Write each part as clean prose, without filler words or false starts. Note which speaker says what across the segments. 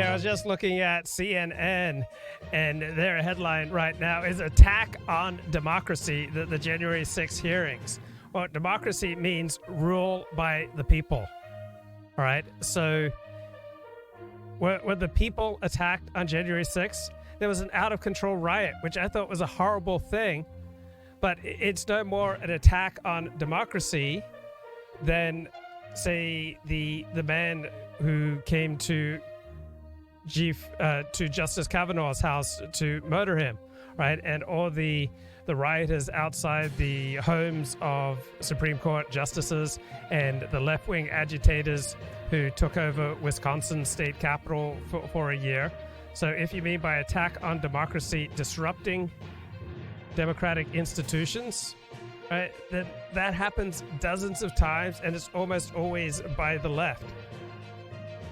Speaker 1: I was just looking at CNN, and their headline right now is Attack on Democracy, the January 6 hearings. Well, democracy means rule by the people. All right, so were the people attacked on January 6th? There was an out-of-control riot, which I thought was a horrible thing, but it's no more an attack on democracy than, say, the man who came to Justice Kavanaugh's house to murder him, right? And all the rioters outside the homes of Supreme Court justices and the left-wing agitators who took over Wisconsin state capitol for a year. So if you mean by attack on democracy, disrupting democratic institutions, right, then that happens dozens of times, and it's almost always by the left.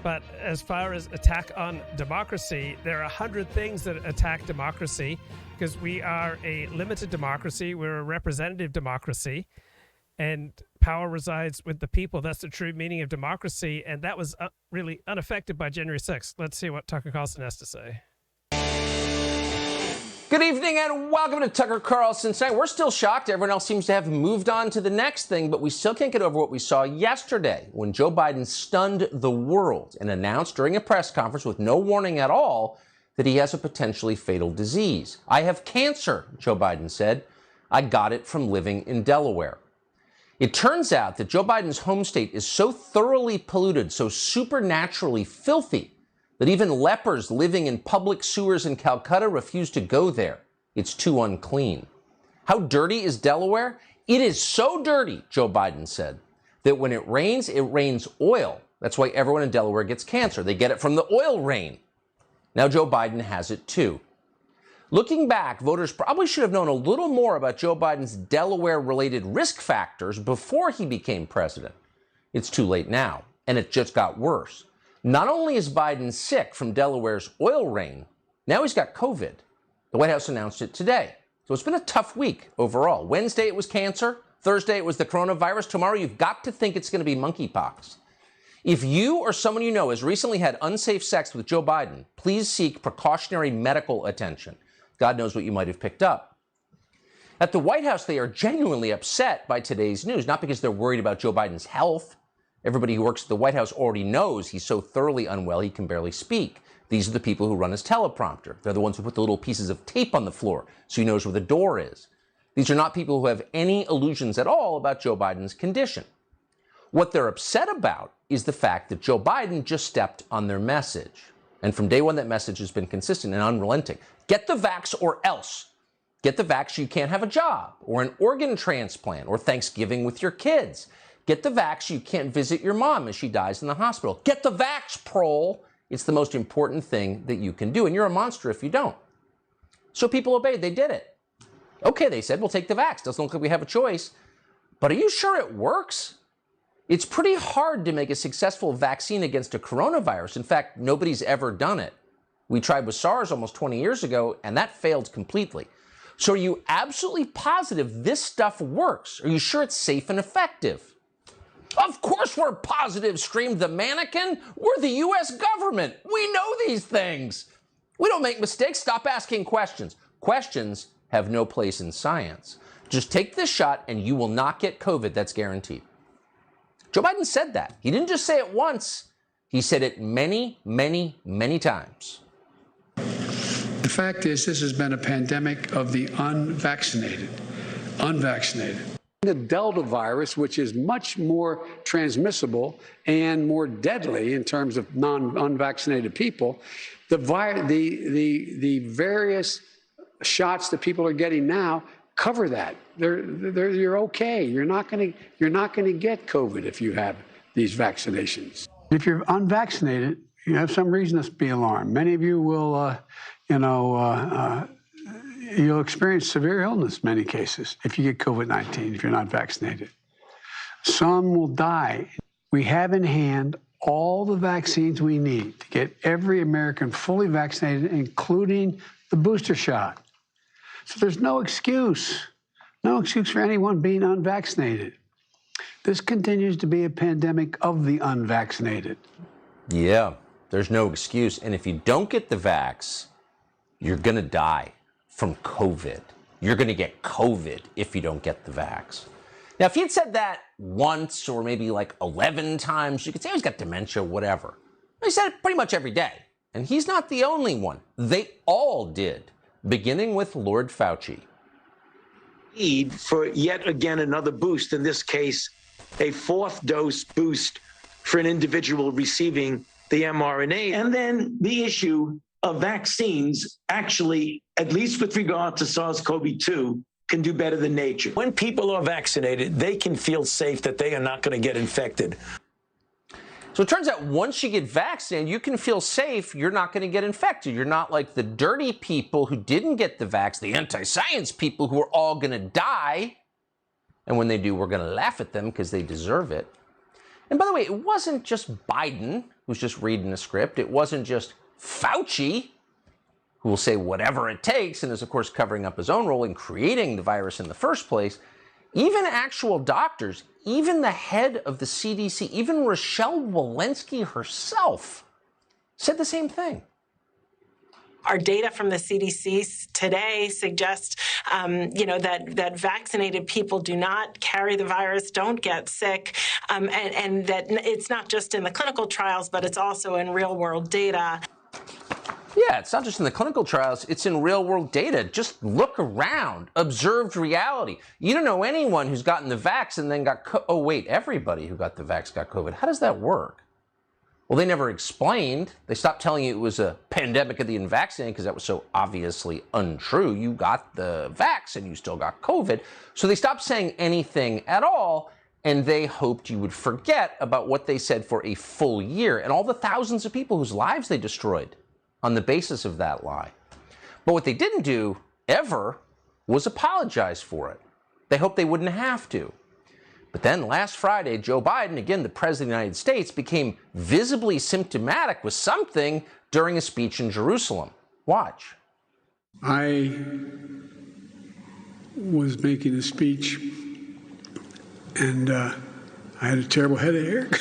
Speaker 1: But as far as attack on democracy, there are 100 things that attack democracy, because we are a limited democracy, we're a representative democracy, and power resides with the people. That's the true meaning of democracy, and that was really unaffected by January 6th. Let's see what Tucker Carlson has to say.
Speaker 2: Good evening and welcome to Tucker Carlson Tonight. We're still shocked. Everyone else seems to have moved on to the next thing, but we still can't get over what we saw yesterday when Joe Biden stunned the world and announced during a press conference with no warning at all that he has a potentially fatal disease. I have cancer, Joe Biden said. I got it from living in Delaware. It turns out that Joe Biden's home state is so thoroughly polluted, so supernaturally filthy, that even lepers living in public sewers in Calcutta refuse to go there. It's too unclean. How dirty is Delaware? It is so dirty, Joe Biden said, that when it rains oil. That's why everyone in Delaware gets cancer. They get it from the oil rain. Now Joe Biden has it too. Looking back, voters probably should have known a little more about Joe Biden's Delaware-related risk factors before he became president. It's too late now, and it just got worse. Not only is Biden sick from Delaware's oil rain, now he's got COVID. The White House announced it today. So it's been a tough week overall. Wednesday it was cancer. Thursday it was the coronavirus. Tomorrow you've got to think it's going to be monkeypox. If you or someone you know has recently had unsafe sex with Joe Biden, please seek precautionary medical attention. God knows what you might have picked up. At the White House, they are genuinely upset by today's news, not because they're worried about Joe Biden's health. Everybody who works at the White House already knows he's so thoroughly unwell he can barely speak. These are the people who run his teleprompter. They're the ones who put the little pieces of tape on the floor so he knows where the door is. These are not people who have any illusions at all about Joe Biden's condition. What they're upset about is the fact that Joe Biden just stepped on their message. And from day one, that message has been consistent and unrelenting. Get the vax or else. Get the vax so you can't have a job, or an organ transplant, or Thanksgiving with your kids. Get the vax so you can't visit your mom as she dies in the hospital. Get the vax, prole. It's the most important thing that you can do, and you're a monster if you don't. So people obeyed. They did it. Okay, they said, we'll take the vax. Doesn't look like we have a choice. But are you sure it works? It's pretty hard to make a successful vaccine against a coronavirus. In fact, nobody's ever done it. We tried with SARS almost 20 years ago, and that failed completely. So are you absolutely positive this stuff works? Are you sure it's safe and effective? Of course we're positive, screamed the mannequin. We're the U.S. government. We know these things. We don't make mistakes. Stop asking questions. Questions have no place in science. Just take this shot and you will not get COVID. That's guaranteed. Joe Biden said that. He didn't just say it once. He said it many, many, many times.
Speaker 3: The fact is, this has been a pandemic of the unvaccinated. Unvaccinated. The Delta virus, which is much more transmissible and more deadly in terms of unvaccinated people, the various shots that people are getting now cover that. You're okay. You're not going to get COVID if you have these vaccinations. If you're unvaccinated, you have some reason to be alarmed. Many of you will, you'll experience severe illness in many cases if you get COVID-19, if you're not vaccinated. Some will die. We have in hand all the vaccines we need to get every American fully vaccinated, including the booster shot. So there's no excuse for anyone being unvaccinated. This continues to be a pandemic of the unvaccinated.
Speaker 2: Yeah. There's no excuse. And if you don't get the vax, you're going to die from COVID. You're going to get COVID if you don't get the vax. Now, if he had said that once or maybe like 11 times, you could say, oh, he's got dementia, whatever. He said it pretty much every day. And he's not the only one. They all did, beginning with Lord Fauci.
Speaker 4: Need for yet again another boost, in this case, a fourth dose boost for an individual receiving the mRNA. And then the issue of vaccines actually, at least with regard to SARS-CoV-2, can do better than nature. When people are vaccinated, they can feel safe that they are not going to get infected.
Speaker 2: So it turns out once you get vaccinated, you can feel safe. You're not going to get infected. You're not like the dirty people who didn't get the vax, the anti-science people who are all going to die. And when they do, we're going to laugh at them because they deserve it. And by the way, it wasn't just Biden who's just reading the script. It wasn't just Fauci, who will say whatever it takes and is, of course, covering up his own role in creating the virus in the first place. Even actual doctors, even the head of the CDC, even Rochelle Walensky herself said the same thing.
Speaker 5: Our data from the CDC today suggests, that vaccinated people do not carry the virus, don't get sick, and that it's not just in the clinical trials, but it's also in real-world data.
Speaker 2: Yeah, it's not just in the clinical trials, it's in real-world data. Just look around, observed reality. You don't know anyone who's gotten the vax and then got oh, wait, everybody who got the vax got COVID. How does that work? Well, they never explained. They stopped telling you it was a pandemic of the unvaccinated because that was so obviously untrue. You got the vax and you still got COVID. So they stopped saying anything at all, and they hoped you would forget about what they said for a full year and all the thousands of people whose lives they destroyed on the basis of that lie. But what they didn't do, ever, was apologize for it. They hoped they wouldn't have to. But then last Friday, Joe Biden, again the President of the United States, became visibly symptomatic with something during a speech in Jerusalem. Watch.
Speaker 3: I was making a speech, and I had a terrible headache.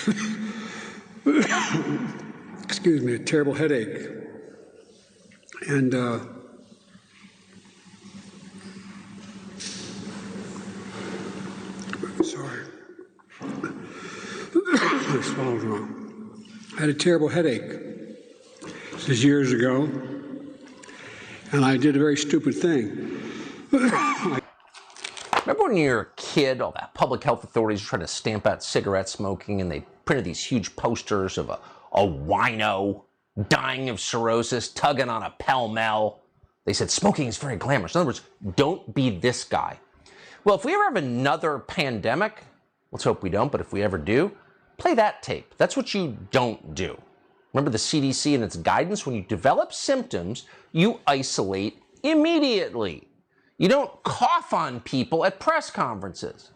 Speaker 3: Excuse me, a terrible headache. And sorry, I swallowed wrong. I had a terrible headache. This is years ago, and I did a very stupid thing.
Speaker 2: Remember when you were a kid, all that public health authorities were trying to stamp out cigarette smoking, and they printed these huge posters of a wino dying of cirrhosis, tugging on a Pell-Mell. They said smoking is very glamorous. In other words, don't be this guy. Well, if we ever have another pandemic, let's hope we don't, but if we ever do, play that tape. That's what you don't do. Remember the CDC and its guidance? When you develop symptoms, you isolate immediately. You don't cough on people at press conferences.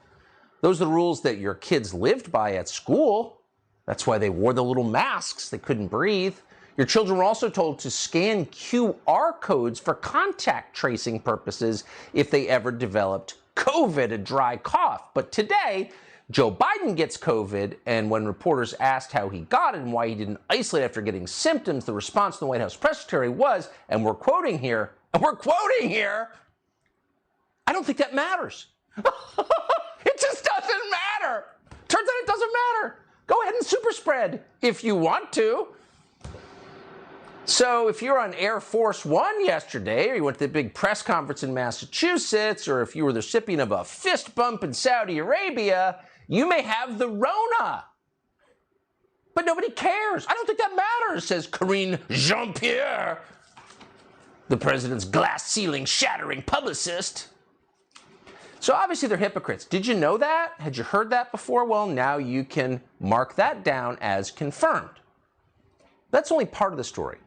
Speaker 2: Those are the rules that your kids lived by at school. That's why they wore the little masks. They couldn't breathe. Your children were also told to scan QR codes for contact tracing purposes if they ever developed COVID, a dry cough. But today, Joe Biden gets COVID, and when reporters asked how he got it and why he didn't isolate after getting symptoms, the response from the White House press secretary was, and we're quoting here, I don't think that matters. It just doesn't matter. Turns out it doesn't matter. Go ahead and super spread if you want to. So if you're on Air Force One yesterday, or you went to the big press conference in Massachusetts, or if you were the recipient of a fist bump in Saudi Arabia, you may have the Rona. But nobody cares. I don't think that matters, says Karine Jean-Pierre, the president's glass ceiling shattering publicist. So obviously they're hypocrites. Did you know that? Had you heard that before? Well, now you can mark that down as confirmed. That's only part of the story.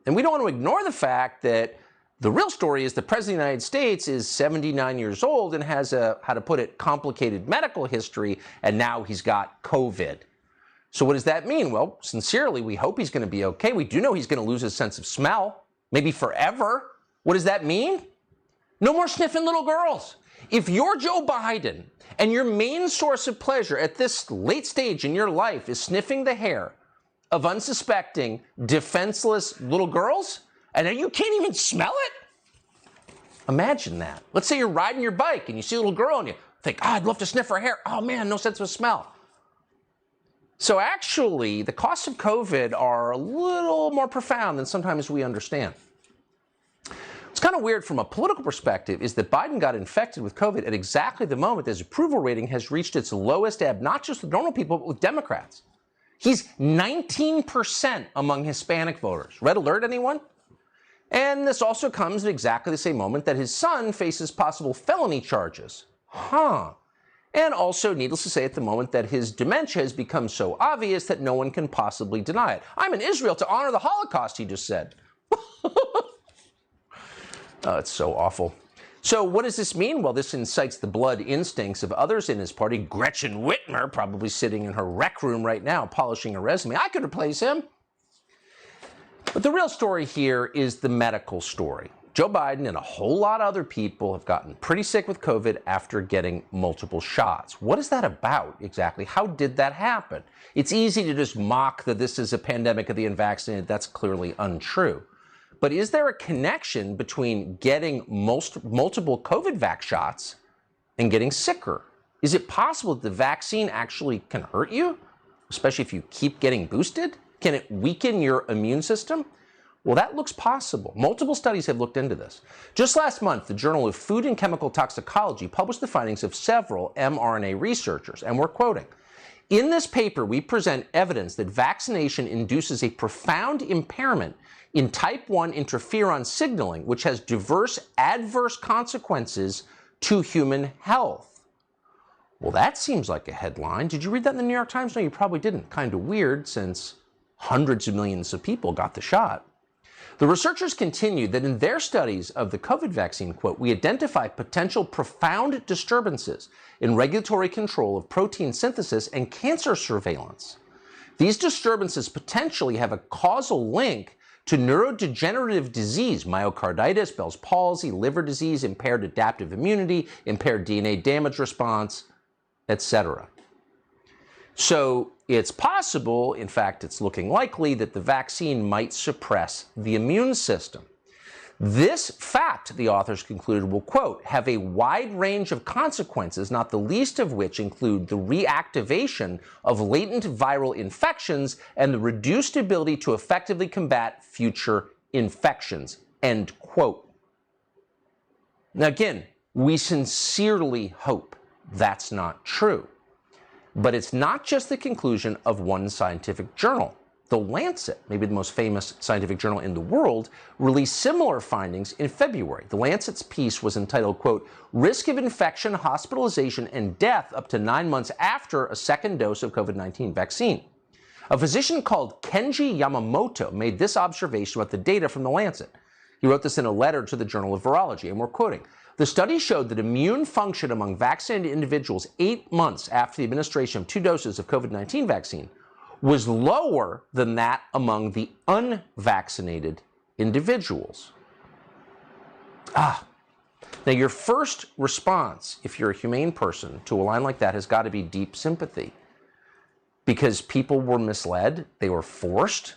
Speaker 2: And we don't want to ignore the fact that the real story is the President of the United States is 79 years old and has a, how to put it, complicated medical history, and now he's got COVID. So what does that mean? Well, sincerely, we hope he's going to be okay. We do know he's going to lose his sense of smell, maybe forever. What does that mean? No more sniffing little girls. If you're Joe Biden and your main source of pleasure at this late stage in your life is sniffing the hair of unsuspecting, defenseless little girls, and then you can't even smell it? Imagine that. Let's say you're riding your bike and you see a little girl and you think, oh, I'd love to sniff her hair. Oh man, no sense of smell. So actually, the costs of COVID are a little more profound than sometimes we understand. What's kind of weird from a political perspective is that Biden got infected with COVID at exactly the moment his approval rating has reached its lowest ebb, not just with normal people, but with Democrats. He's 19% among Hispanic voters. Red alert, anyone? And this also comes at exactly the same moment that his son faces possible felony charges. And also, needless to say, at the moment that his dementia has become so obvious that no one can possibly deny it. I'm in Israel to honor the Holocaust, he just said. Oh, it's so awful. So what does this mean? Well, this incites the blood instincts of others in his party. Gretchen Whitmer, probably sitting in her rec room right now, polishing her resume. I could replace him. But the real story here is the medical story. Joe Biden and a whole lot of other people have gotten pretty sick with COVID after getting multiple shots. What is that about exactly? How did that happen? It's easy to just mock that this is a pandemic of the unvaccinated. That's clearly untrue. But is there a connection between getting multiple COVID vax shots and getting sicker? Is it possible that the vaccine actually can hurt you, especially if you keep getting boosted? Can it weaken your immune system? Well, that looks possible. Multiple studies have looked into this. Just last month, the Journal of Food and Chemical Toxicology published the findings of several mRNA researchers, and we're quoting, "In this paper, we present evidence that vaccination induces a profound impairment in type 1 interferon signaling, which has diverse adverse consequences to human health." Well, that seems like a headline. Did you read that in the New York Times? No, you probably didn't. Kind of weird, since hundreds of millions of people got the shot. The researchers continued that in their studies of the COVID vaccine, quote, "We identify potential profound disturbances in regulatory control of protein synthesis and cancer surveillance. These disturbances potentially have a causal link to neurodegenerative disease, myocarditis, Bell's palsy, liver disease, impaired adaptive immunity, impaired DNA damage response, etc." So it's possible, in fact, it's looking likely, that the vaccine might suppress the immune system. This fact, the authors concluded, will, quote, "have a wide range of consequences, not the least of which include the reactivation of latent viral infections and the reduced ability to effectively combat future infections," end quote. Now, again, we sincerely hope that's not true. But it's not just the conclusion of one scientific journal. The Lancet, maybe the most famous scientific journal in the world, released similar findings in February. The Lancet's piece was entitled, quote, "Risk of infection, hospitalization, and death up to 9 months after a second dose of COVID-19 vaccine." A physician called Kenji Yamamoto made this observation about the data from the Lancet. He wrote this in a letter to the Journal of Virology, and we're quoting, "The study showed that immune function among vaccinated individuals 8 months after the administration of 2 doses of COVID-19 vaccine was lower than that among the unvaccinated individuals." Now your first response, if you're a humane person, to a line like that has got to be deep sympathy. Because people were misled, they were forced.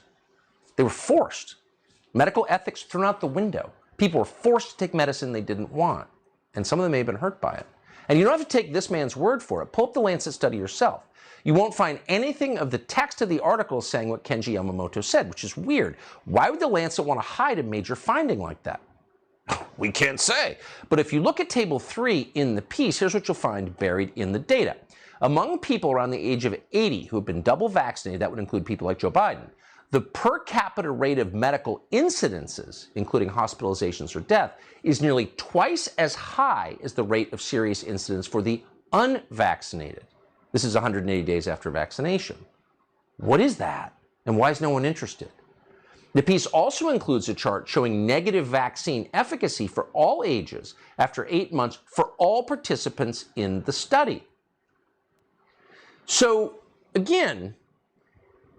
Speaker 2: Medical ethics thrown out the window. People were forced to take medicine they didn't want, and some of them may have been hurt by it. And you don't have to take this man's word for it. Pull up the Lancet study yourself. You won't find anything of the text of the article saying what Kenji Yamamoto said, which is weird. Why would the Lancet want to hide a major finding like that? We can't say. But if you look at Table 3 in the piece, here's what you'll find buried in the data. Among people around the age of 80 who have been double vaccinated, that would include people like Joe Biden, the per capita rate of medical incidences, including hospitalizations or death, is nearly twice as high as the rate of serious incidents for the unvaccinated. This is 180 days after vaccination. What is that? And why is no one interested? The piece also includes a chart showing negative vaccine efficacy for all ages after 8 months for all participants in the study. So, again,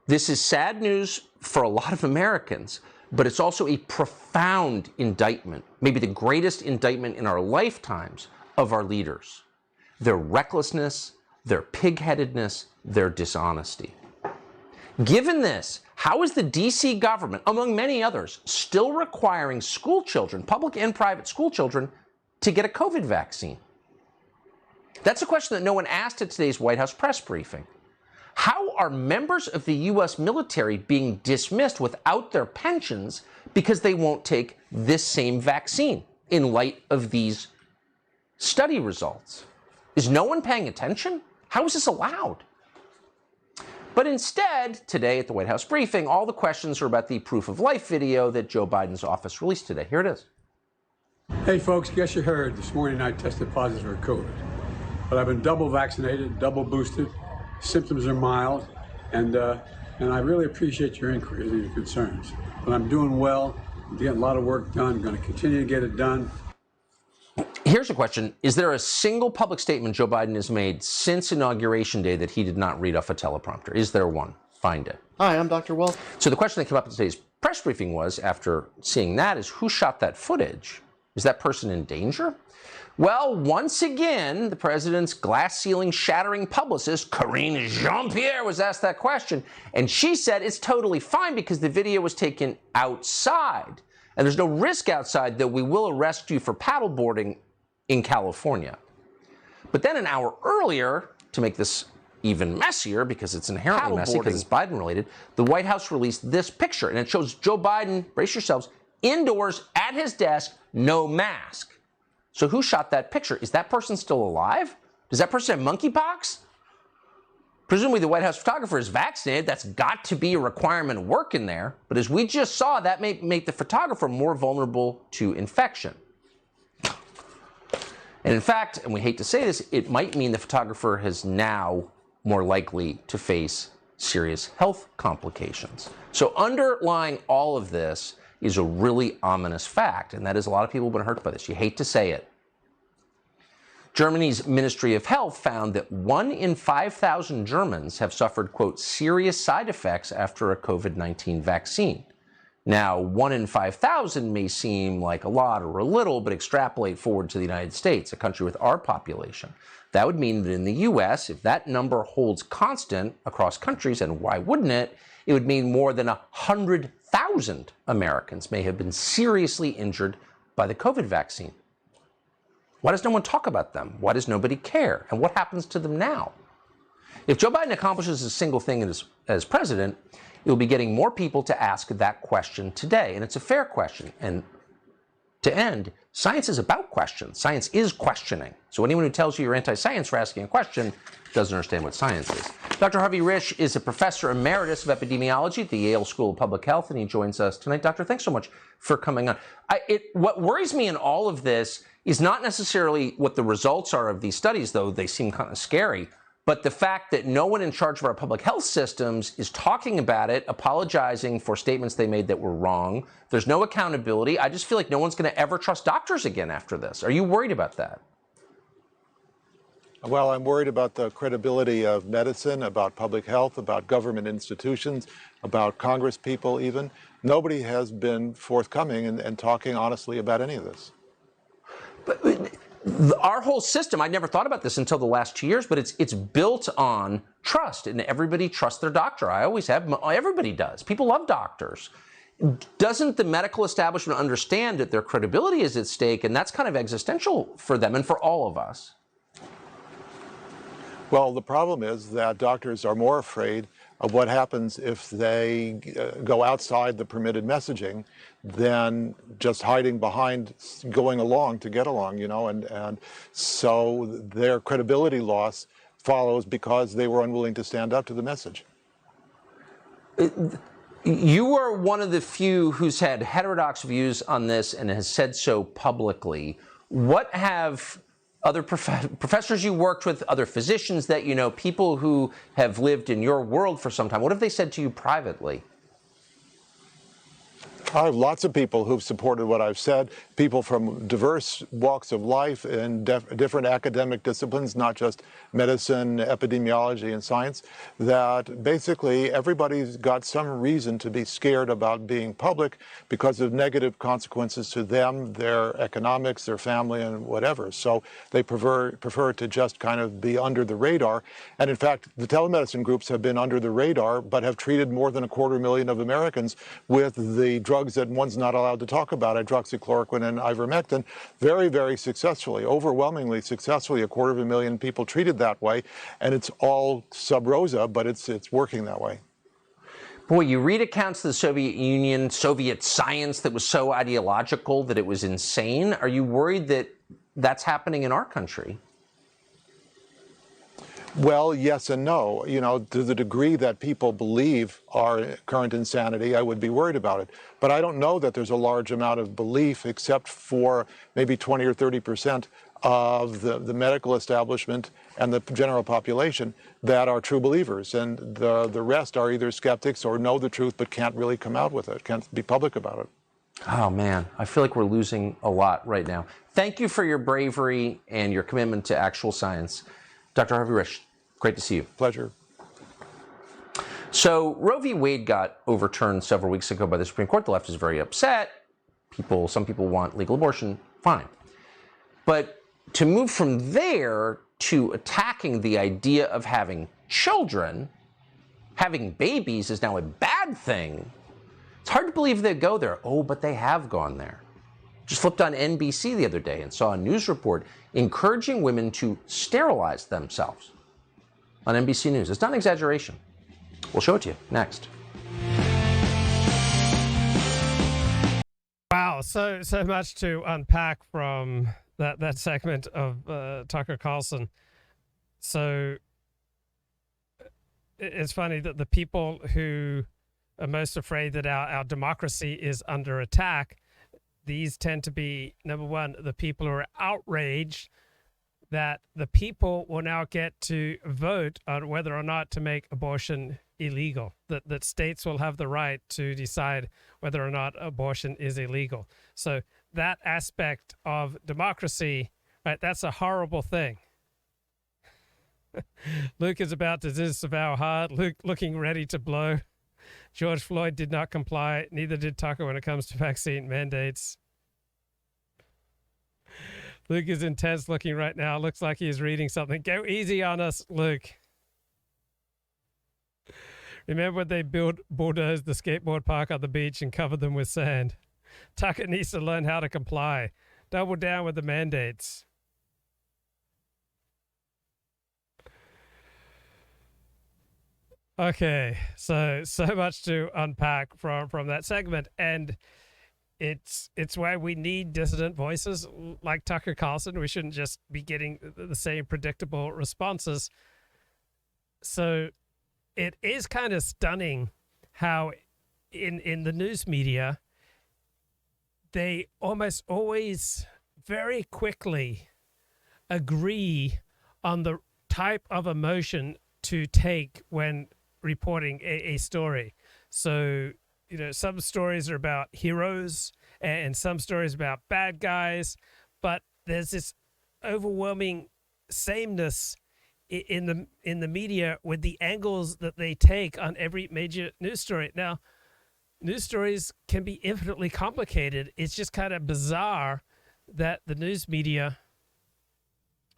Speaker 2: this is sad news for a lot of Americans, but it's also a profound indictment, maybe the greatest indictment in our lifetimes, of our leaders. Their recklessness, their pig-headedness, their dishonesty. Given this, how is the DC government, among many others, still requiring school children, public and private school children, to get a COVID vaccine? That's a question that no one asked at today's White House press briefing. How are members of the U.S. military being dismissed without their pensions because they won't take this same vaccine in light of these study results? Is no one paying attention? How is this allowed? But instead, today at the White House briefing, all the questions are about the proof of life video that Joe Biden's office released today. Here it is.
Speaker 3: Hey, folks, guess you heard this morning I tested positive for COVID. But I've been double vaccinated, double boosted. Symptoms are mild, and I really appreciate your inquiries and your concerns. But I'm doing well. I'm getting a lot of work done. I'm going to continue to get it done.
Speaker 2: Here's a question. Is there a single public statement Joe Biden has made since Inauguration Day that he did not read off a teleprompter? Is there one? Find it.
Speaker 6: Hi, I'm Dr. Wells.
Speaker 2: So the question that came up in today's press briefing was, after seeing that, is who shot that footage? Is that person in danger? Well, once again, the president's glass ceiling shattering publicist, Karine Jean-Pierre, was asked that question, and she said it's totally fine because the video was taken outside. And there's no risk outside, though we will arrest you for paddleboarding in California. But then an hour earlier, to make this even messier, because it's inherently messy, because it's Biden-related, the White House released this picture, and it shows Joe Biden, brace yourselves, indoors at his desk, no mask. So who shot that picture? Is that person still alive? Does that person have monkeypox? Presumably the White House photographer is vaccinated. That's got to be a requirement of work in there. But as we just saw, that may make the photographer more vulnerable to infection. And in fact, and we hate to say this, it might mean the photographer is now more likely to face serious health complications. So underlying all of this is a really ominous fact, and that is a lot of people have been hurt by this. You hate to say it. Germany's Ministry of Health found that 1 in 5,000 Germans have suffered, quote, serious side effects after a COVID-19 vaccine. Now, 1 in 5,000 may seem like a lot or a little, but extrapolate forward to the United States, a country with our population. That would mean that in the U.S., if that number holds constant across countries, and why wouldn't it, it would mean more than 100,000 Americans may have been seriously injured by the COVID vaccine. Why does no one talk about them? Why does nobody care? And what happens to them now? If Joe Biden accomplishes a single thing as president, it will be getting more people to ask that question today. And it's a fair question. And to end, science is about questions. Science is questioning. So anyone who tells you you're anti-science for asking a question doesn't understand what science is. Dr. Harvey Risch is a professor emeritus of epidemiology at the Yale School of Public Health, and he joins us tonight. Doctor, thanks so much for coming on. What worries me in all of this is not necessarily what the results are of these studies, though they seem kind of scary, but the fact that no one in charge of our public health systems is talking about it, apologizing for statements they made that were wrong. There's no accountability. I just feel like no one's going to ever trust doctors again after this. Are you worried about that?
Speaker 7: Well, I'm worried about the credibility of medicine, about public health, about government institutions, about Congress people even. Nobody has been forthcoming and talking honestly about any of this.
Speaker 2: But our whole system, I never thought about this until the last 2 years, but it's built on trust, and everybody trusts their doctor. I always have. Everybody does. People love doctors. Doesn't the medical establishment understand that their credibility is at stake, and that's kind of existential for them and for all of us?
Speaker 7: Well, the problem is that doctors are more afraid of what happens if they go outside the permitted messaging than just hiding behind going along to get along, you know, and so their credibility loss follows because they were unwilling to stand up to the message.
Speaker 2: You are one of the few who's had heterodox views on this and has said so publicly. What have other professors you worked with, other physicians that you know, people who have lived in your world for some time, what have they said to you privately?
Speaker 7: I have lots of people who've supported what I've said, people from diverse walks of life in different academic disciplines, not just medicine, epidemiology, and science, that basically everybody's got some reason to be scared about being public because of negative consequences to them, their economics, their family, and whatever. So they prefer to just kind of be under the radar. And in fact, the telemedicine groups have been under the radar, but have treated more than 250,000 of Americans with the drugs that one's not allowed to talk about, hydroxychloroquine and ivermectin, very, very successfully, overwhelmingly successfully. 250,000 people treated that way, and it's all sub rosa, but it's working that way.
Speaker 2: Boy, you read accounts of the Soviet Union, Soviet science that was so ideological that it was insane. Are you worried that that's happening in our country?
Speaker 7: Well, yes and no. You know, to the degree that people believe our current insanity, I would be worried about it. But I don't know that there's a large amount of belief, except for maybe 20 or 30% of the medical establishment and the general population that are true believers. And the rest are either skeptics or know the truth but can't really come out with it, can't be public about it.
Speaker 2: Oh, man, I feel like we're losing a lot right now. Thank you for your bravery and your commitment to actual science. Dr. Harvey Risch, great to see you.
Speaker 7: Pleasure.
Speaker 2: So Roe v. Wade got overturned several weeks ago by the Supreme Court. The left is very upset. Some people want legal abortion, fine. But to move from there to attacking the idea of having children, having babies is now a bad thing. It's hard to believe they go there. Oh, but they have gone there. Just flipped on NBC the other day and saw a news report encouraging women to sterilize themselves on NBC News. It's not an exaggeration. We'll show it to you next.
Speaker 1: Wow, so much to unpack from that segment of Tucker Carlson. So it's funny that the people who are most afraid that our democracy is under attack, these tend to be, number one, the people who are outraged that the people will now get to vote on whether or not to make abortion illegal, that states will have the right to decide whether or not abortion is illegal. So that aspect of democracy, right, that's a horrible thing. Luke is about to disavow hard, Luke looking ready to blow. George Floyd did not comply, neither did Tucker when it comes to vaccine mandates. Luke is intense looking right now. Looks like he is reading something. Go easy on us, Luke. Remember when they bulldozed the skateboard park on the beach and covered them with sand? Tucker needs to learn how to comply. Double down with the mandates. Okay, so much to unpack from that segment, and it's why we need dissident voices like Tucker Carlson. We shouldn't just be getting the same predictable responses. So it is kind of stunning how in the news media, they almost always very quickly agree on the type of emotion to take when reporting a story. So, you know, some stories are about heroes and some stories about bad guys, but there's this overwhelming sameness in the media with the angles that they take on every major news story. Now, news stories can be infinitely complicated. It's just kind of bizarre that the news media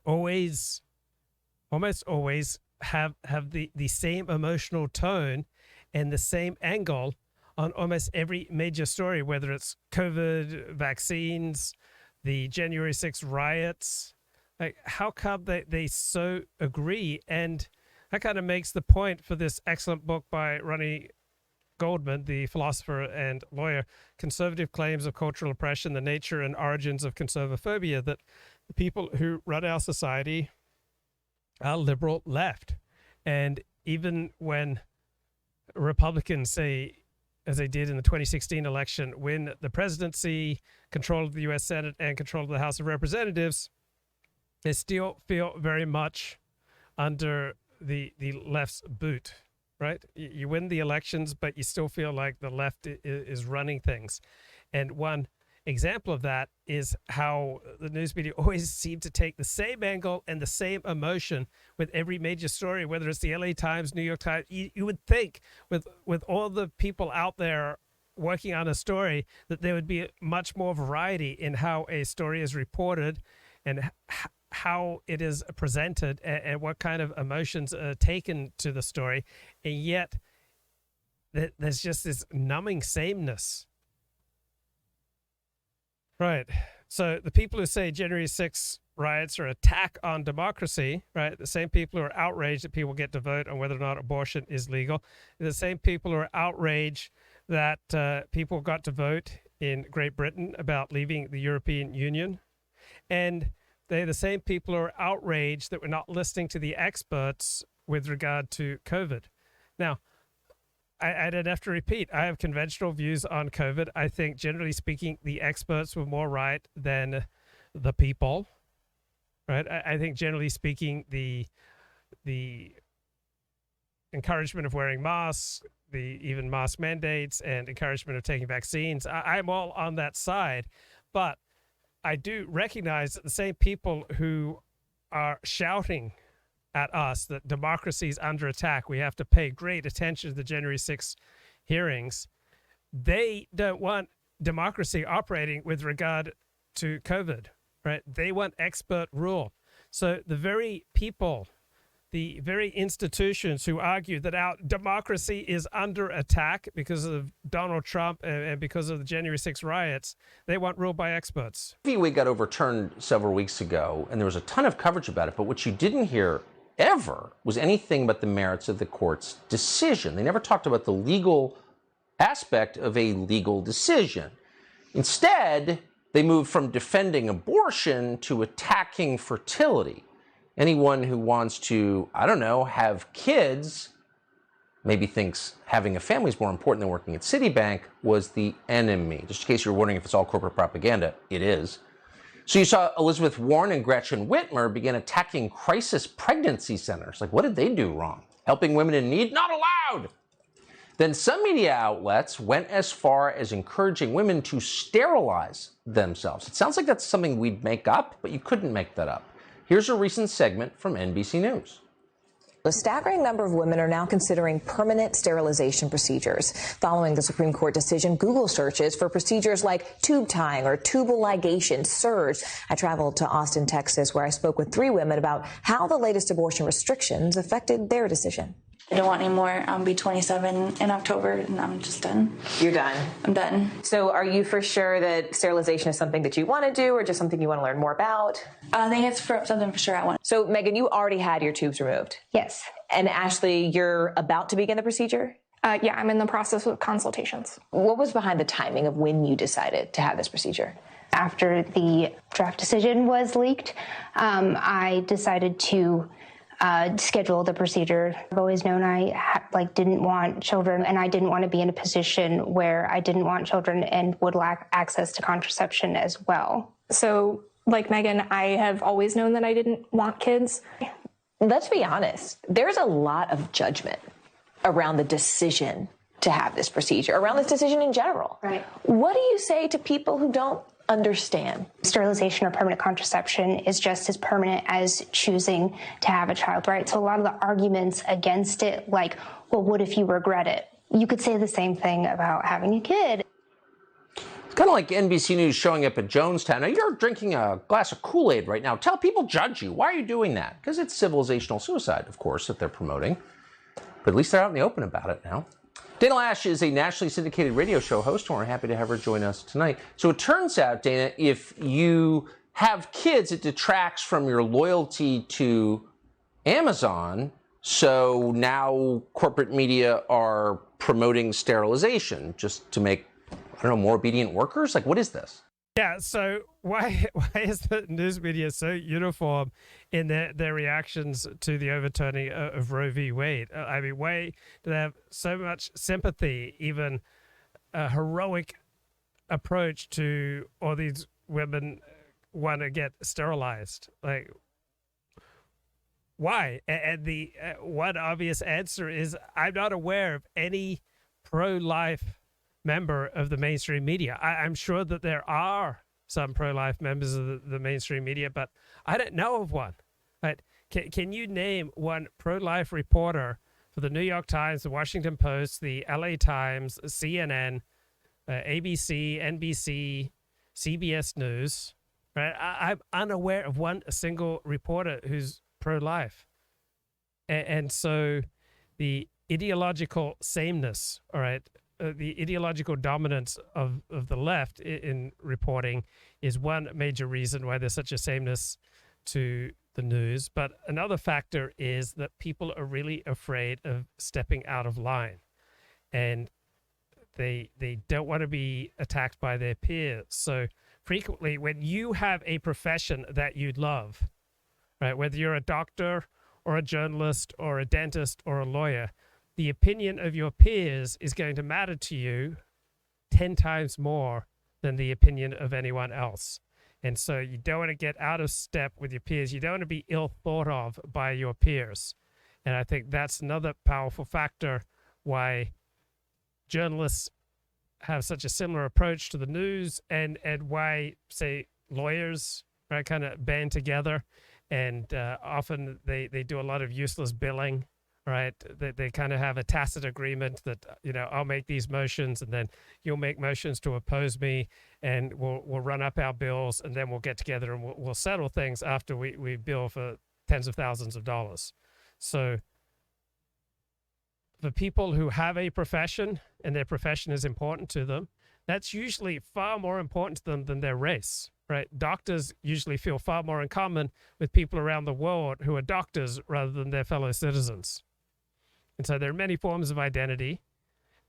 Speaker 1: almost always have the same emotional tone and the same angle on almost every major story, whether it's COVID, vaccines, the January 6th riots. Like, how come they so agree? And that kind of makes the point for this excellent book by Ronnie Goldman, the philosopher and lawyer, Conservative Claims of Cultural Oppression, the Nature and Origins of Conservaphobia, that the people who run our society are liberal left. And even when Republicans say, as they did in the 2016 election, win the presidency, control of the U.S. Senate, and control of the House of Representatives, they still feel very much under the left's boot, right? You win the elections, but you still feel like the left is running things. And one example of that is how the news media always seem to take the same angle and the same emotion with every major story, whether it's the LA Times, New York Times. You would think with all the people out there working on a story that there would be much more variety in how a story is reported and how it is presented and what kind of emotions are taken to the story. And yet there's just this numbing sameness. Right. So the people who say January 6 riots are an attack on democracy, right? The same people who are outraged that people get to vote on whether or not abortion is legal. The same people who are outraged that people got to vote in Great Britain about leaving the European Union. And they're the same people who are outraged that we're not listening to the experts with regard to COVID. Now, I don't have to repeat. I have conventional views on COVID. I think, generally speaking, the experts were more right than the people. Right? I think, generally speaking, the encouragement of wearing masks, the even mask mandates, and encouragement of taking vaccines, I'm all on that side. But I do recognize that the same people who are shouting at us that democracy is under attack, we have to pay great attention to the January 6 hearings, they don't want democracy operating with regard to COVID, right? They want expert rule. So the very people, the very institutions who argue that our democracy is under attack because of Donald Trump and because of the January 6 riots, they want rule by experts.
Speaker 2: We got overturned several weeks ago, and there was a ton of coverage about it, but what you didn't hear ever was anything about the merits of the court's decision. They never talked about the legal aspect of a legal decision. Instead, they moved from defending abortion to attacking fertility. Anyone who wants to, I don't know, have kids, maybe thinks having a family is more important than working at Citibank, was the enemy. Just in case you're wondering if it's all corporate propaganda, it is. So you saw Elizabeth Warren and Gretchen Whitmer begin attacking crisis pregnancy centers. Like, what did they do wrong? Helping women in need? Not allowed. Then some media outlets went as far as encouraging women to sterilize themselves. It sounds like that's something we'd make up, but you couldn't make that up. Here's a recent segment from NBC News.
Speaker 6: A staggering number of women are now considering permanent sterilization procedures. Following the Supreme Court decision, Google searches for procedures like tube tying or tubal ligation surged. I traveled to Austin, Texas, where I spoke with 3 women about how the latest abortion restrictions affected their decision.
Speaker 8: I don't want any more. I'll be 27 in October, and I'm just done.
Speaker 6: You're done?
Speaker 8: I'm done.
Speaker 6: So are you for sure that sterilization is something that you want to do or just something you want to learn more about?
Speaker 8: I think it's something for sure I want.
Speaker 6: So, Megan, you already had your tubes removed?
Speaker 9: Yes.
Speaker 6: And Ashley, you're about to begin the procedure?
Speaker 9: Yeah, I'm in the process of consultations.
Speaker 6: What was behind the timing of when you decided to have this procedure?
Speaker 9: After the draft decision was leaked, I decided to schedule the procedure. I've always known I didn't want children, and I didn't want to be in a position where I didn't want children and would lack access to contraception as well.
Speaker 10: So, like Megan, I have always known that I didn't want kids.
Speaker 6: Let's be honest, there's a lot of judgment around the decision to have this procedure, around this decision in general.
Speaker 9: Right.
Speaker 6: What do you say to people who don't understand?
Speaker 9: Sterilization or permanent contraception is just as permanent as choosing to have a child, right? So a lot of the arguments against it, like, well, what if you regret it? You could say the same thing about having a kid.
Speaker 2: It's kind of like NBC News showing up at Jonestown. Now, you're drinking a glass of Kool-Aid right now. Tell people judge you. Why are you doing that? Because it's civilizational suicide, of course, that they're promoting. But at least they're out in the open about it now. Dana Lash is a nationally syndicated radio show host, and we're happy to have her join us tonight. So it turns out, Dana, if you have kids, it detracts from your loyalty to Amazon. So now corporate media are promoting sterilization just to make, I don't know, more obedient workers? Like, what is this?
Speaker 1: Yeah, so why is the news media so uniform in their reactions to the overturning of Roe v. Wade? I mean, why do they have so much sympathy, even a heroic approach to all these women want to get sterilized? Like, why? And the one obvious answer is I'm not aware of any pro-life member of the mainstream media. I'm sure that there are some pro-life members of the mainstream media, but I don't know of one. Right? Can you name one pro-life reporter for the New York Times, the Washington Post, the LA Times, CNN, ABC, NBC, CBS News? Right? I'm unaware of one single reporter who's pro-life. And so the ideological sameness, all right, the ideological dominance of the left in reporting is one major reason why there's such a sameness to the news. But another factor is that people are really afraid of stepping out of line. And they don't want to be attacked by their peers. So frequently, when you have a profession that you love, right, whether you're a doctor or a journalist or a dentist or a lawyer, the opinion of your peers is going to matter to you 10 times more than the opinion of anyone else. And so you don't want to get out of step with your peers. You don't want to be ill thought of by your peers. And I think that's another powerful factor why journalists have such a similar approach to the news, and why, say, lawyers, right, kind of band together, and often they do a lot of useless billing, right? They kind of have a tacit agreement that, I'll make these motions and then you'll make motions to oppose me, and we'll run up our bills, and then we'll get together and we'll settle things after we bill for tens of thousands of dollars. So the people who have a profession and their profession is important to them, that's usually far more important to them than their race, right? Doctors usually feel far more in common with people around the world who are doctors rather than their fellow citizens. And so there are many forms of identity,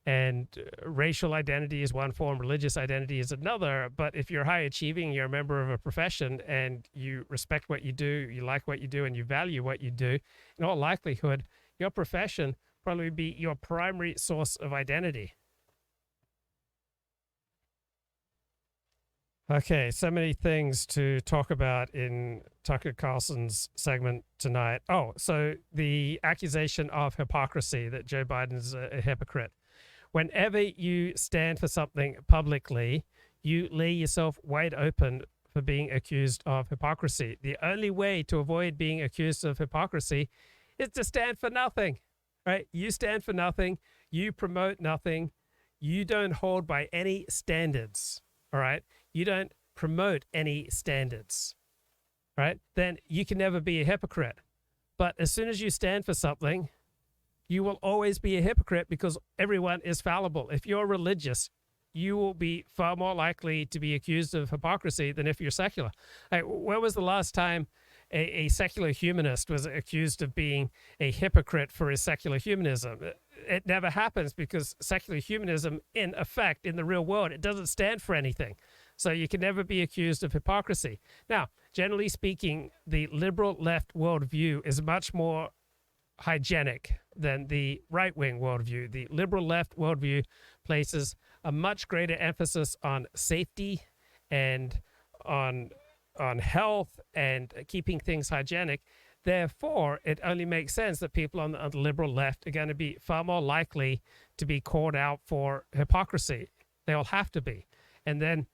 Speaker 1: and racial identity is one form, religious identity is another. But if you're high achieving, you're a member of a profession, and you respect what you do, you like what you do, and you value what you do, in all likelihood, your profession probably be your primary source of identity. Okay, so many things to talk about in Tucker Carlson's segment tonight. Oh, so the accusation of hypocrisy, that Joe Biden's a hypocrite. Whenever you stand for something publicly, you lay yourself wide open for being accused of hypocrisy. The only way to avoid being accused of hypocrisy is to stand for nothing, right? You stand for nothing. You promote nothing. You don't hold by any standards, all right? You don't promote any standards, right? Then you can never be a hypocrite. But as soon as you stand for something, you will always be a hypocrite, because everyone is fallible. If you're religious, you will be far more likely to be accused of hypocrisy than if you're secular. When was the last time a secular humanist was accused of being a hypocrite for his secular humanism? It never happens, because secular humanism, in effect, in the real world, it doesn't stand for anything. So you can never be accused of hypocrisy. Now, generally speaking, the liberal left worldview is much more hygienic than the right-wing worldview. The liberal left worldview places a much greater emphasis on safety and on health and keeping things hygienic. Therefore, it only makes sense that people on the liberal left are going to be far more likely to be called out for hypocrisy. They will have to be. And then,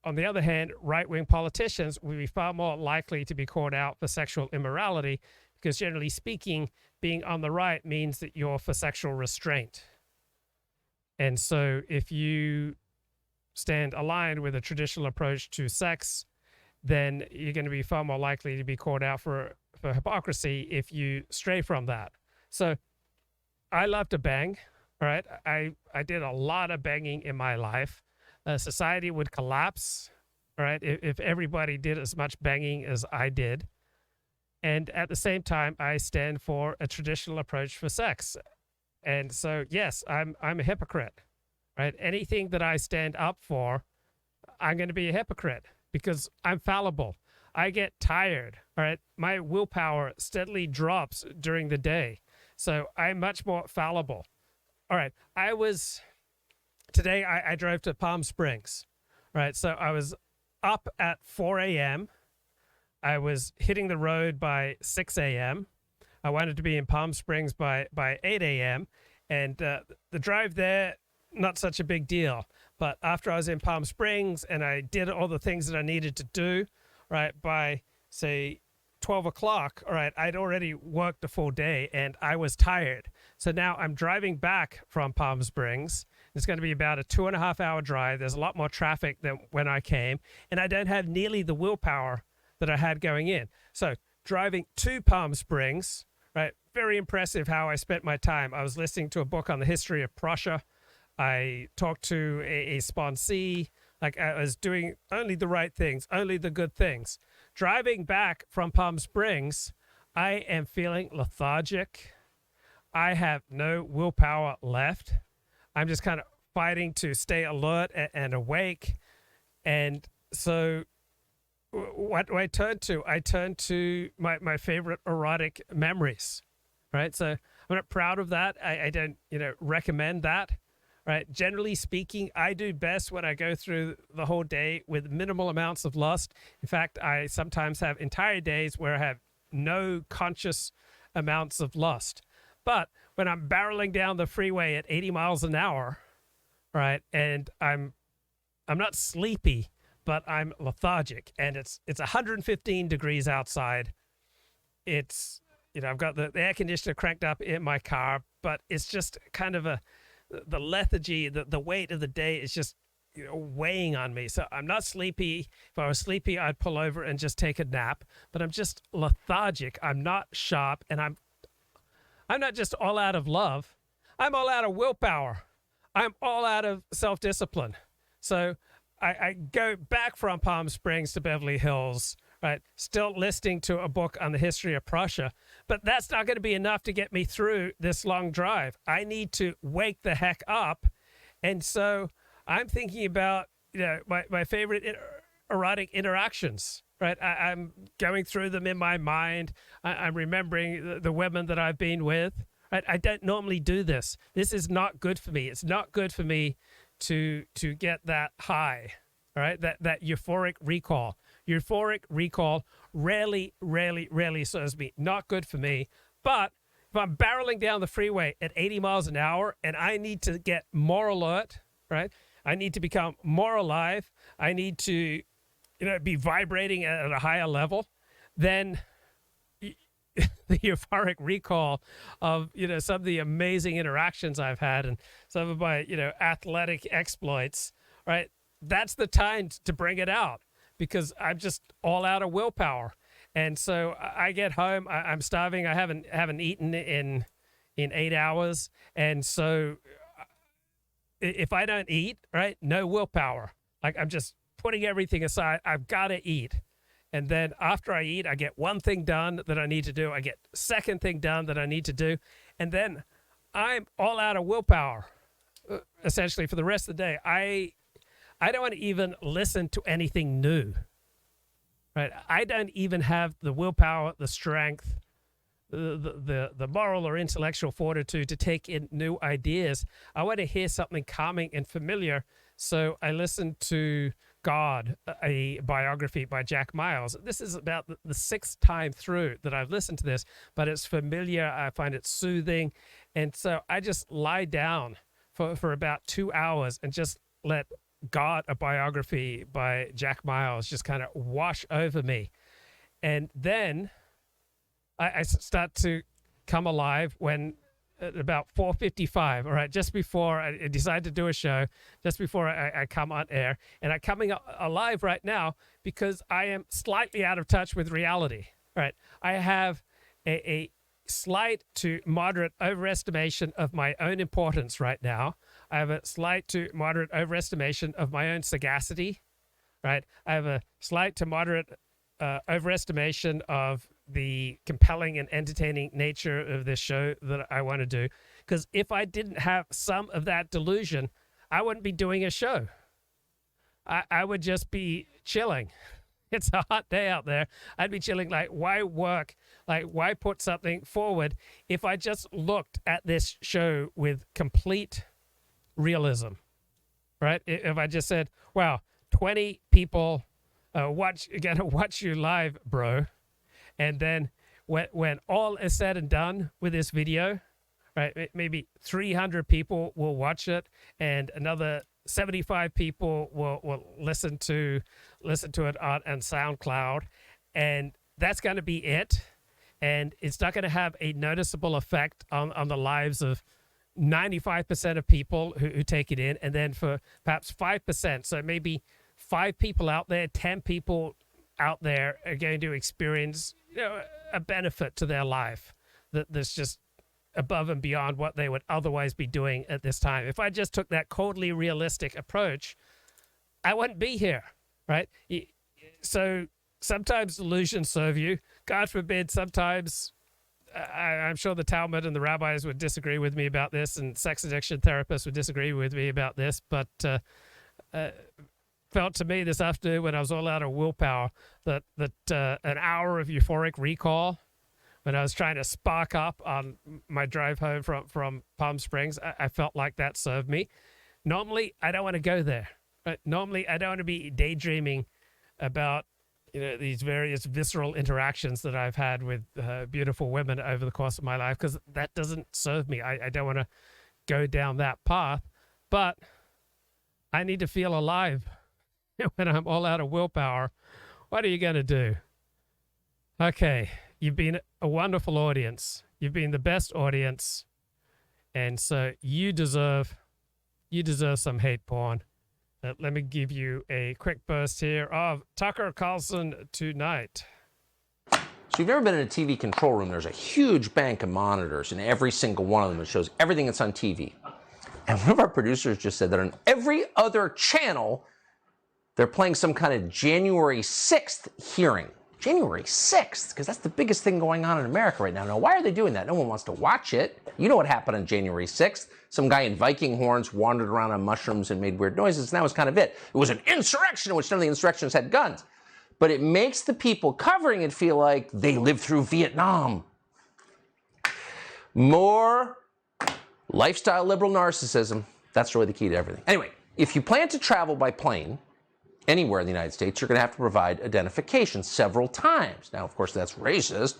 Speaker 1: on the other hand, right-wing politicians will be far more likely to be called out for sexual immorality, because generally speaking, being on the right means that you're for sexual restraint. And so if you stand aligned with a traditional approach to sex, then you're going to be far more likely to be called out for hypocrisy if you stray from that. So I love to bang, all right? I did a lot of banging in my life. Society would collapse, all right, if everybody did as much banging as I did. And at the same time, I stand for a traditional approach for sex. And so, yes, I'm a hypocrite, right? Anything that I stand up for, I'm going to be a hypocrite, because I'm fallible. I get tired, all right? My willpower steadily drops during the day. So I'm much more fallible. All right, today I drove to Palm Springs, right? So I was up at 4 a.m. I was hitting the road by 6 a.m. I wanted to be in Palm Springs by 8 a.m. And the drive there, not such a big deal. But after I was in Palm Springs and I did all the things that I needed to do, right, by, say, 12 o'clock, all right, I'd already worked a full day and I was tired. So now I'm driving back from Palm Springs. It's going to be about a 2.5-hour drive. There's a lot more traffic than when I came. And I don't have nearly the willpower that I had going in. So driving to Palm Springs, right, very impressive how I spent my time. I was listening to a book on the history of Prussia. I talked to a sponsee. Like, I was doing only the right things, only the good things. Driving back from Palm Springs, I am feeling lethargic. I have no willpower left. I'm just kind of fighting to stay alert and awake. And so what do I turn to? I turn to my favorite erotic memories, right? So I'm not proud of that. I don't, recommend that. Right. Generally speaking, I do best when I go through the whole day with minimal amounts of lust. In fact, I sometimes have entire days where I have no conscious amounts of lust. But when I'm barreling down the freeway at 80 miles an hour, right, and I'm not sleepy, but I'm lethargic, and it's 115 degrees outside. It's, I've got the air conditioner cranked up in my car, but it's just kind of the lethargy, the weight of the day is just weighing on me. So I'm not sleepy. If I was sleepy, I'd pull over and just take a nap. But I'm just lethargic. I'm not sharp, and I'm not just all out of love. I'm all out of willpower. I'm all out of self-discipline. So I go back from Palm Springs to Beverly Hills, right, still listening to a book on the history of Prussia, but that's not going to be enough to get me through this long drive. I need to wake the heck up. And so I'm thinking about, my favorite erotic interactions, right? I'm going through them in my mind. I'm remembering the women that I've been with, right? I don't normally do this. This is not good for me. It's not good for me to get that high, all right? That euphoric recall. Euphoric recall rarely serves me. Not good for me. But if I'm barreling down the freeway at 80 miles an hour and I need to get more alert, right? I need to become more alive. I need to, be vibrating at a higher level. Then the euphoric recall of, some of the amazing interactions I've had and some of my, athletic exploits, right? That's the time to bring it out, because I'm just all out of willpower. And so I get home, I'm starving. I haven't eaten in 8 hours. And so if I don't eat, right, no willpower. Like, I'm just putting everything aside. I've got to eat. And then after I eat, I get one thing done that I need to do. I get second thing done that I need to do. And then I'm all out of willpower, essentially, for the rest of the day. I don't want to even listen to anything new, right? I don't even have the willpower, the strength, the moral or intellectual fortitude to take in new ideas. I want to hear something calming and familiar. So I listened to God, a biography by Jack Miles. This is about the sixth time through that I've listened to this, but it's familiar. I find it soothing. And so I just lie down for about 2 hours and just let God, a biography by Jack Miles, just kind of wash over me. And then I start to come alive when at about 4:55, all right, just before I decide to do a show, just before I come on air. And I'm coming alive right now because I am slightly out of touch with reality, right? I have a slight to moderate overestimation of my own importance right now. I have a slight to moderate overestimation of my own sagacity, right? I have a slight to moderate overestimation of the compelling and entertaining nature of this show that I want to do. Because if I didn't have some of that delusion, I wouldn't be doing a show. I would just be chilling. It's a hot day out there. I'd be chilling. Like, why work? Like, why put something forward if I just looked at this show with complete realism, right? If I just said, wow, 20 people gonna watch you live, bro. And then when all is said and done with this video, right, maybe 300 people will watch it, and another 75 people will listen to it on SoundCloud, and that's going to be it. And it's not going to have a noticeable effect on the lives of 95% of people who take it in, and then for perhaps 5%, so maybe 5 people out there, 10 people out there are going to experience, a benefit to their life that's just above and beyond what they would otherwise be doing at this time. If I just took that coldly realistic approach, I wouldn't be here, right? So sometimes delusions serve you. God forbid, sometimes I'm sure the Talmud and the rabbis would disagree with me about this, and sex addiction therapists would disagree with me about this, but felt to me this afternoon when I was all out of willpower that an hour of euphoric recall when I was trying to spark up on my drive home from Palm Springs, I felt like that served me. Normally, I don't want to go there. Right? Normally, I don't want to be daydreaming about these various visceral interactions that I've had with beautiful women over the course of my life, because that doesn't serve me. I don't want to go down that path, but I need to feel alive when I'm all out of willpower. What are you going to do? Okay, you've been a wonderful audience. You've been the best audience, and so you deserve some hate porn. Let me give you a quick burst here of Tucker Carlson tonight.
Speaker 2: So if you've ever been in a TV control room, there's a huge bank of monitors, and every single one of them, it shows everything that's on TV. And one of our producers just said that on every other channel, they're playing some kind of January 6th hearing. January 6th, because that's the biggest thing going on in America right now. Now, why are they doing that? No one wants to watch it. You know what happened on January 6th. Some guy in Viking horns wandered around on mushrooms and made weird noises, and that was kind of it. It was an insurrection in which none of the insurrectionists had guns. But it makes the people covering it feel like they lived through Vietnam. More lifestyle liberal narcissism. That's really the key to everything. Anyway, if you plan to travel by plane anywhere in the United States, you're going to have to provide identification several times. Now, of course, that's racist.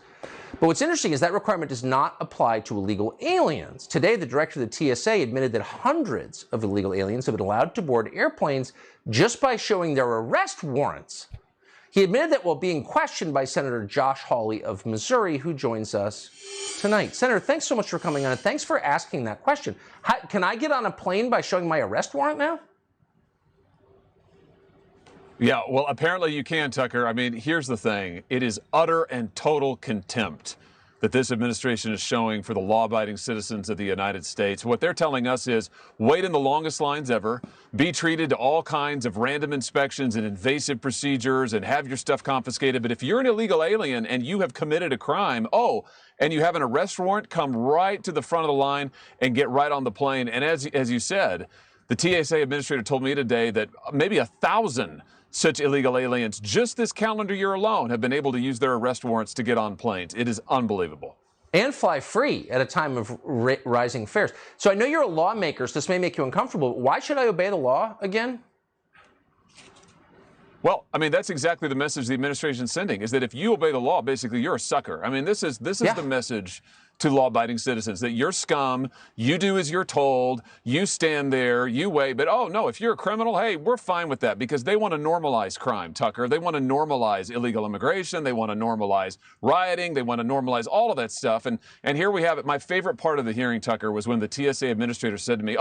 Speaker 2: But what's interesting is that requirement does not apply to illegal aliens. Today, the director of the TSA admitted that hundreds of illegal aliens have been allowed to board airplanes just by showing their arrest warrants. He admitted that while being questioned by Senator Josh Hawley of Missouri, who joins us tonight. Senator, thanks so much for coming on, and thanks for asking that question. Can I get on a plane by showing my arrest warrant now?
Speaker 11: Yeah, well, apparently you can, Tucker. I mean, here's the thing. It is utter and total contempt that this administration is showing for the law-abiding citizens of the United States. What they're telling us is wait in the longest lines ever, be treated to all kinds of random inspections and invasive procedures and have your stuff confiscated. But if you're an illegal alien and you have committed a crime, and you have an arrest warrant, come right to the front of the line and get right on the plane. And as you said, the TSA administrator told me today that maybe 1,000 such illegal aliens just this calendar year alone have been able to use their arrest warrants to get on planes. It is unbelievable.
Speaker 2: And fly free at a time of rising fares. So I know you're a lawmaker, so this may make you uncomfortable. Why should I obey the law again?
Speaker 11: Well, I mean, that's exactly the message the administration is sending, is that if you obey the law, basically you're a sucker. I mean, this is the message to law-abiding citizens, that you're scum, you do as you're told, you stand there, you wait, but no, if you're a criminal, hey, we're fine with that, because they want to normalize crime, Tucker. They want to normalize illegal immigration, they want to normalize rioting, they want to normalize all of that stuff, and here we have it. My favorite part of the hearing, Tucker, was when the TSA administrator said to me,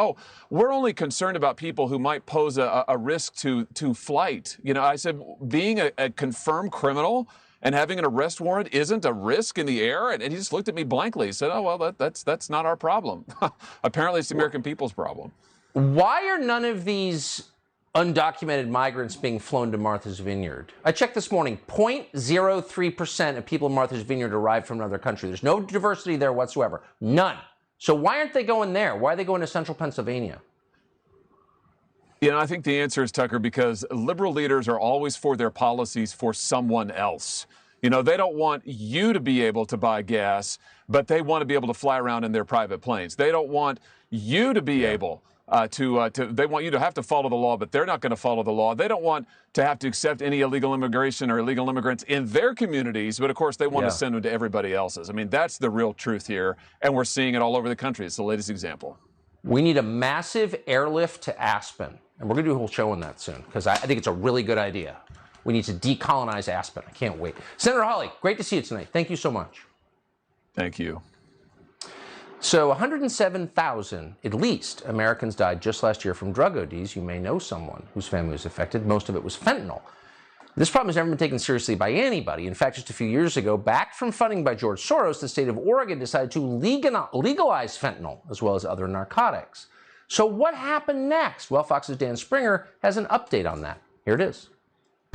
Speaker 11: we're only concerned about people who might pose a risk to flight. I said, being a confirmed criminal and having an arrest warrant isn't a risk in the air? And he just looked at me blankly. He said, that's not our problem. Apparently, it's the American people's problem.
Speaker 2: Why are none of these undocumented migrants being flown to Martha's Vineyard? I checked this morning, 0.03% of people in Martha's Vineyard arrived from another country. There's no diversity there whatsoever. None. So why aren't they going there? Why are they going to central Pennsylvania?
Speaker 11: I think the answer is, Tucker, because liberal leaders are always for their policies for someone else. They don't want you to be able to buy gas, but they want to be able to fly around in their private planes. They don't want you to be able They want you to have to follow the law, but they're not going to follow the law. They don't want to have to accept any illegal immigration or illegal immigrants in their communities, but of course they want to send them to everybody else's. I mean, that's the real truth here, and we're seeing it all over the country. It's the latest example.
Speaker 2: We need a massive airlift to Aspen, and we're going to do a whole show on that soon, because I think it's a really good idea. We need to decolonize Aspen. I can't wait. Senator Hawley, great to see you tonight. Thank you so much.
Speaker 11: Thank you.
Speaker 2: So 107,000, at least, Americans died just last year from drug ODs. You may know someone whose family was affected. Most of it was fentanyl. This problem has never been taken seriously by anybody. In fact, just a few years ago, backed from funding by George Soros, the state of Oregon decided to legalize fentanyl as well as other narcotics. So what happened next? Well, Fox's Dan Springer has an update on that. Here it is.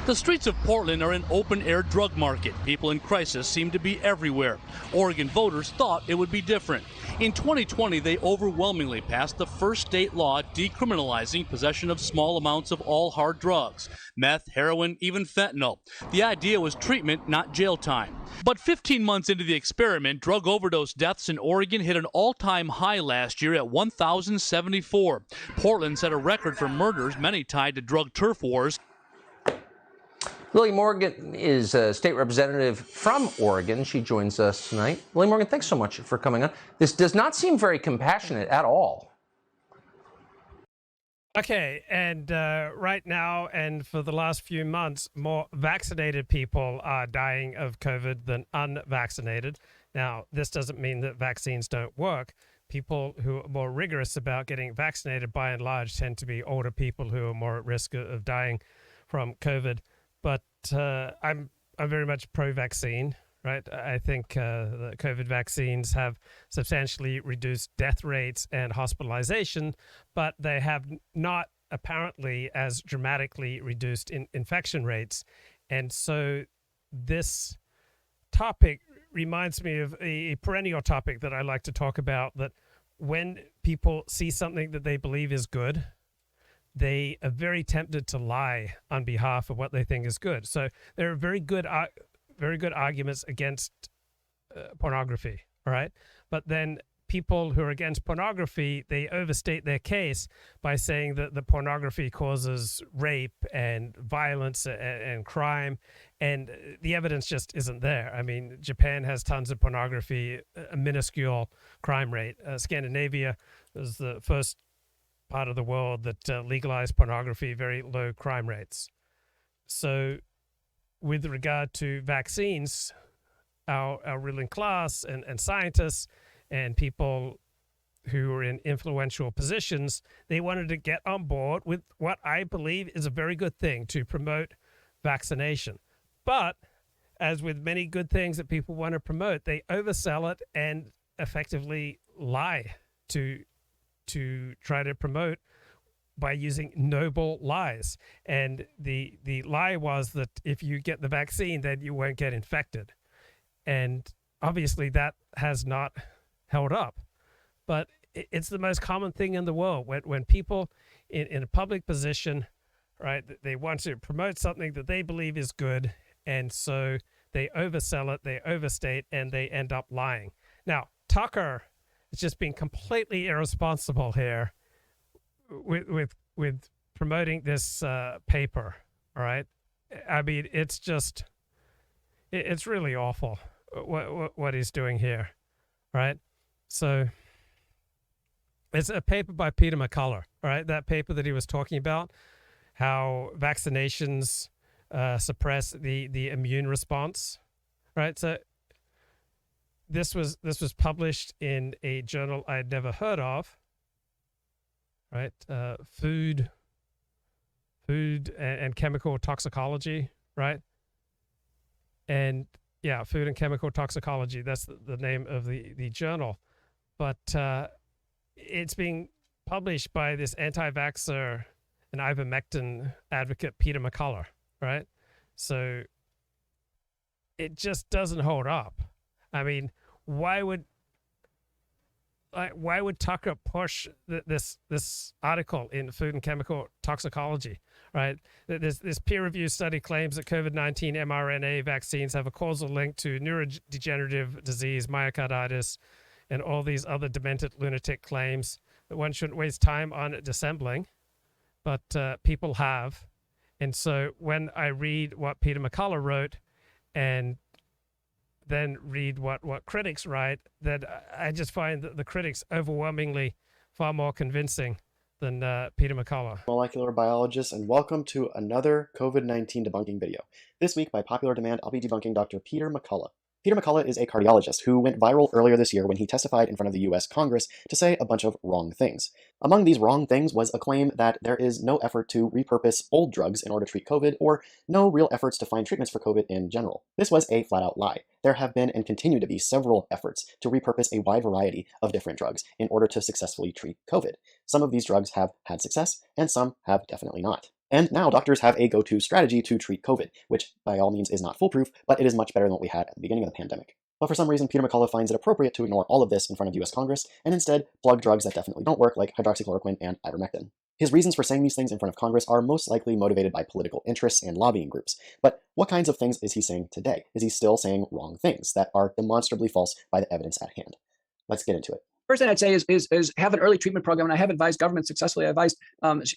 Speaker 12: The streets of Portland are an open-air drug market. People in crisis seem to be everywhere. Oregon voters thought it would be different. In 2020, they overwhelmingly passed the first state law decriminalizing possession of small amounts of all hard drugs, meth, heroin, even fentanyl. The idea was treatment, not jail time. But 15 months into the experiment, drug overdose deaths in Oregon hit an all-time high last year at 1,074. Portland set a record for murders, many tied to drug turf wars.
Speaker 2: Lily Morgan is a state representative from Oregon. She joins us tonight. Lily Morgan, thanks so much for coming on. This does not seem very compassionate at all.
Speaker 1: Okay, and right now and for the last few months, more vaccinated people are dying of COVID than unvaccinated. Now, this doesn't mean that vaccines don't work. People who are more rigorous about getting vaccinated, by and large, tend to be older people who are more at risk of dying from COVID. But I'm very much pro-vaccine, right? I think the COVID vaccines have substantially reduced death rates and hospitalization, but they have not apparently as dramatically reduced infection rates. And so this topic reminds me of a perennial topic that I like to talk about, that when people see something that they believe is good, they are very tempted to lie on behalf of what they think is good. So there are very good arguments against pornography, all right? But then people who are against pornography, they overstate their case by saying that the pornography causes rape and violence and crime, and the evidence just isn't there. I mean, Japan has tons of pornography, a minuscule crime rate. Scandinavia was the first part of the world that legalized pornography, very low crime rates. So with regard to vaccines, our ruling class and scientists and people who are in influential positions, they wanted to get on board with what I believe is a very good thing, to promote vaccination. But as with many good things that people want to promote, they oversell it and effectively lie to try to promote by using noble lies. And the lie was that if you get the vaccine, then you won't get infected. And obviously that has not held up. But it's the most common thing in the world. When people in a public position, right, they want to promote something that they believe is good, and so they oversell it, they overstate, and they end up lying. Now, Tucker is just being completely irresponsible here with promoting this paper, all right? I mean, it's really awful what he's doing here, right? So it's a paper by Peter McCullough, all right? That paper that he was talking about, how vaccinations suppress the immune response, right? So this was published in a journal I had never heard of, right? Food and chemical toxicology, right? And yeah, food and chemical toxicology, that's the name of the journal. But it's being published by this anti-vaxxer and ivermectin advocate, Peter McCullough, right? So it just doesn't hold up. I mean, why would Tucker push this article in Food and Chemical Toxicology, right? This peer-reviewed study claims that COVID-19 mRNA vaccines have a causal link to neurodegenerative disease, myocarditis, and all these other demented lunatic claims. that one shouldn't waste time on dissembling, but people have. And so when I read what Peter McCullough wrote and then read what critics write, that I just find that the critics overwhelmingly far more convincing than Peter McCullough.
Speaker 13: Molecular biologist, and welcome to another COVID-19 debunking video. This week, by popular demand, I'll be debunking Dr. Peter McCullough. Peter McCullough is a cardiologist who went viral earlier this year when he testified in front of the US Congress to say a bunch of wrong things. Among these wrong things was a claim that there is no effort to repurpose old drugs in order to treat COVID, or no real efforts to find treatments for COVID in general. This was a flat-out lie. There have been and continue to be several efforts to repurpose a wide variety of different drugs in order to successfully treat COVID. Some of these drugs have had success, and some have definitely not. And now doctors have a go-to strategy to treat COVID, which by all means is not foolproof, but it is much better than what we had at the beginning of the pandemic. But for some reason, Peter McCullough finds it appropriate to ignore all of this in front of US Congress, and instead plug drugs that definitely don't work, like hydroxychloroquine and ivermectin. His reasons for saying these things in front of Congress are most likely motivated by political interests and lobbying groups. But what kinds of things is he saying today? Is he still saying wrong things that are demonstrably false by the evidence at hand? Let's get into it.
Speaker 14: First thing I'd say is have an early treatment program, and I have advised governments successfully. I advised